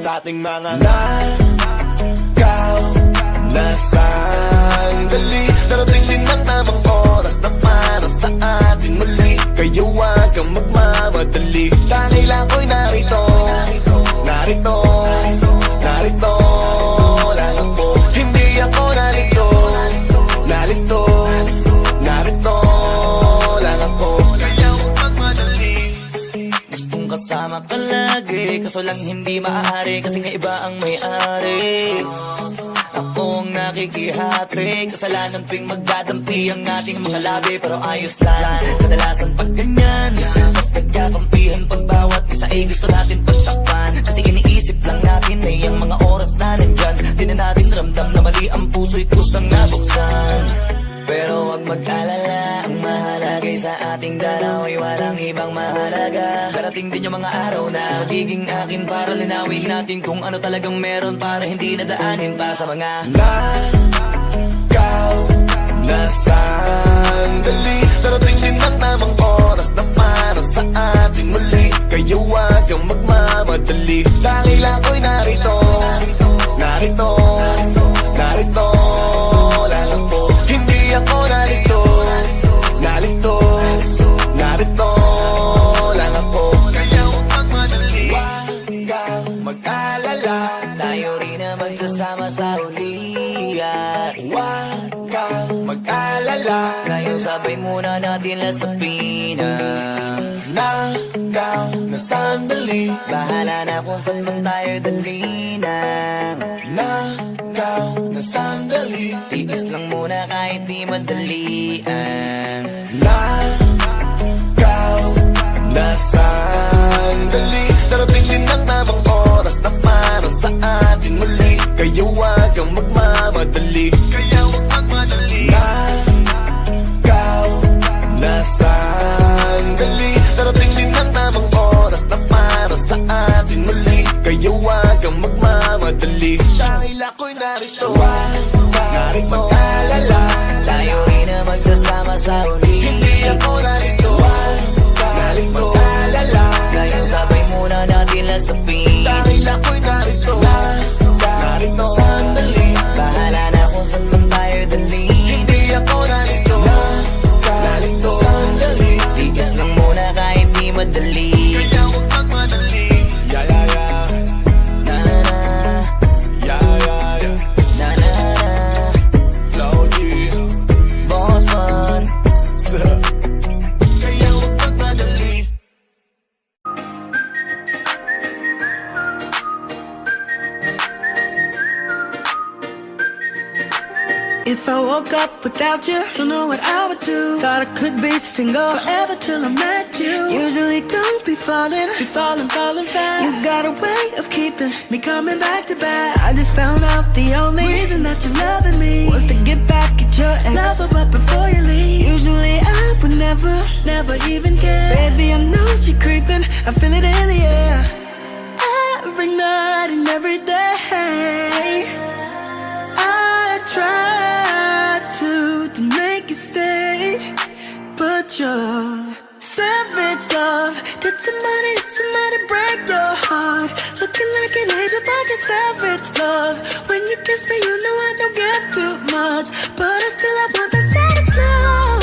sa ating mga nakaw na sandali. Darating din ang tamang oras na para sa atin muli, kaya huwag kang magmamadali. Dahil ako'y narito, narito, narito lang ako. Hindi ako narito, narito, narito lang ako. Kaya huwag magmadali. Gustong kasama ka lagi, kaso lang hindi maaari, kasi nga iba ang may-ari. Akong nakikihati, kasalanan tuwing magdadampi ang ating mga labi, pero ayos lang. Kadalasan pag ganyan, mas nagkakampihan pag bawat isa ay gusto natin pagtakpan. Kasi iniisip lang natin ay ang mga oras na nandyan. Di na natin ramdam na mali ang puso'y kusang nabuksan. Pero wag mag-alala, ang mahalagay sa ating dalaw ay walang ibang mahalaga. Darating din yung mga araw na magiging akin para linawin natin kung ano talagang meron, para hindi nadaanin pa sa mga nakaw na sandali. Darating din ang tamang oras na para sa atin muli, kaya huwag kang magmamadali. Dahil ako'y narito, narito, narito lang ako. Hindi ako narito, narito, narito lang ako. Kaya huwag magmadali, huwag kang mag-alala. tayo rin na magsasama sa ulian. Huwag kang mag-alala, Ngayon sabay muna natin lasapin nakaw na sandali. Bahala na kung saan man tayo dali na. Nakaw na sandali. Tiis lang muna kahit di madalian. Nakaw na sandali. Darating din ang tamang oras na para sa atin muli, kaya huwag kang magmamadali. Kaya huwag magmadali. Nakaw na sandali. Darating din ang tamang oras na para sa atin muli, kaya huwag kang magmamadali. Dahil ako'y narito, narito, mag-alala. Tayo rin na magsasama sa ulian. Hindi ako narito, narito, mag-alala. Ngayon sabay muna natin lasapin. Dahil ako'y narito, narito, sandali. Bahala na kung saan man tayo dali. Hindi ako narito, narito, sandali. Tiis lang muna kahit di madali. Kaya huwag magmadali. Yeah, yeah, yeah. Na na na, Yeah, yeah, yeah. na na na. Flow G. Boss man. Kaya huwag magmadali. If I woke up without you, don't know what I would do. Thought I could be single forever till I met you. Usually don't be falling fast. You got a way of keeping me coming back to back. I just found out the only reason that you're loving me was to get back at your ex. Love her but before you leave. Usually I would never even care. Baby, I know she creeping, I feel it in the air. Every night and every day I try to make you stay, but you're savage love. Did somebody break your heart? Looking like an angel, but you're savage love. When you kiss me, you know I don't give too much, but I still I want that savage love.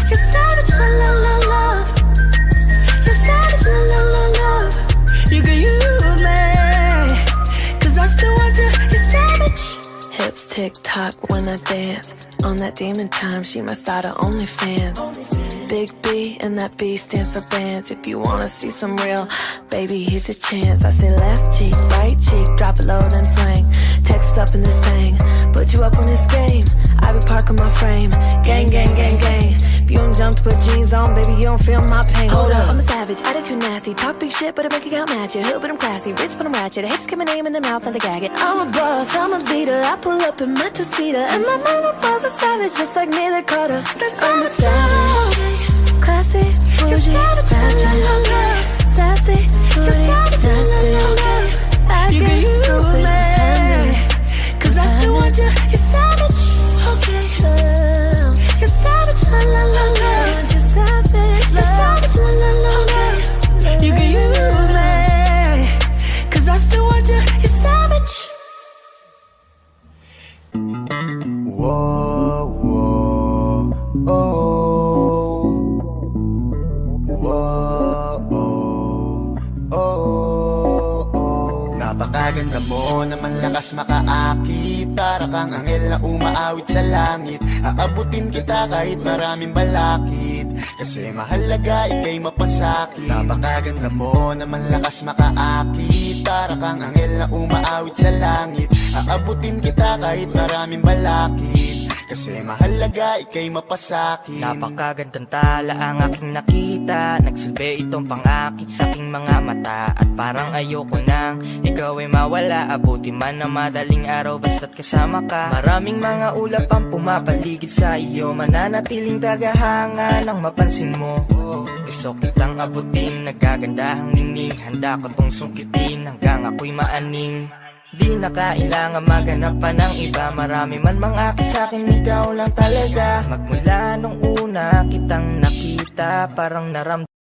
You're savage love. You're savage love. You can use me, 'cause I still want you. You're savage. Hips tick tock when I dance. On that demon time, she my start of OnlyFans. Big B and that B stands for bands. If you wanna see some real, baby, here's a chance. I say left cheek, right cheek, drop it low then swing. Text up in this thing, put you up on this game. I be parking my frame, gang, gang, gang, gang. If you don't jump to put jeans on, baby, you don't feel my pain. Hold up, I'm a savage, attitude nasty. Talk big shit, but I make it out match it. Hood, but I'm classy, rich, but I'm ratchet. I hate to get my name in the mouth, not the gag it. I'm a boss, I'm a leader. I pull up in my two-seater, and my mama was a savage, just like Neela Carter. I'm a savage, classy, bougie, ratchet, sassy, booty, nasty. I get stupid, handy, 'cause I still want you. You're savage, okay. You're savage, la la la la. You're savage, la la la la. You ganda mo naman lakas makaakit, para kang anghel na umaawit sa langit. Aabutin kita kahit maraming balakid, kasi mahalaga ika'y mapasakit. Napakaganda mo naman lakas makaakit, para kang anghel na umaawit sa langit. Aabutin kita kahit maraming balakid, kasi mahalaga ika'y mapasakit. Napakagandang tala ang aking nakita, nagsilbi itong pangakit sa aking mga mata. At parang ayoko nang ikaw ay mawala, abuti man na madaling araw basta't kasama ka. Maraming mga ulap ang pumapaligid sa iyo, mananatiling tagahanga nang mapansin mo. Gusto kitang abutin, nagagandahang ningning, handa ko tong sungkitin hanggang ako'y maaning. Di na kailangan maghanap pa ng iba, marami man mangakit sa'kin, ikaw lang talaga. Magmula nung una kitang nakita, parang naramdaman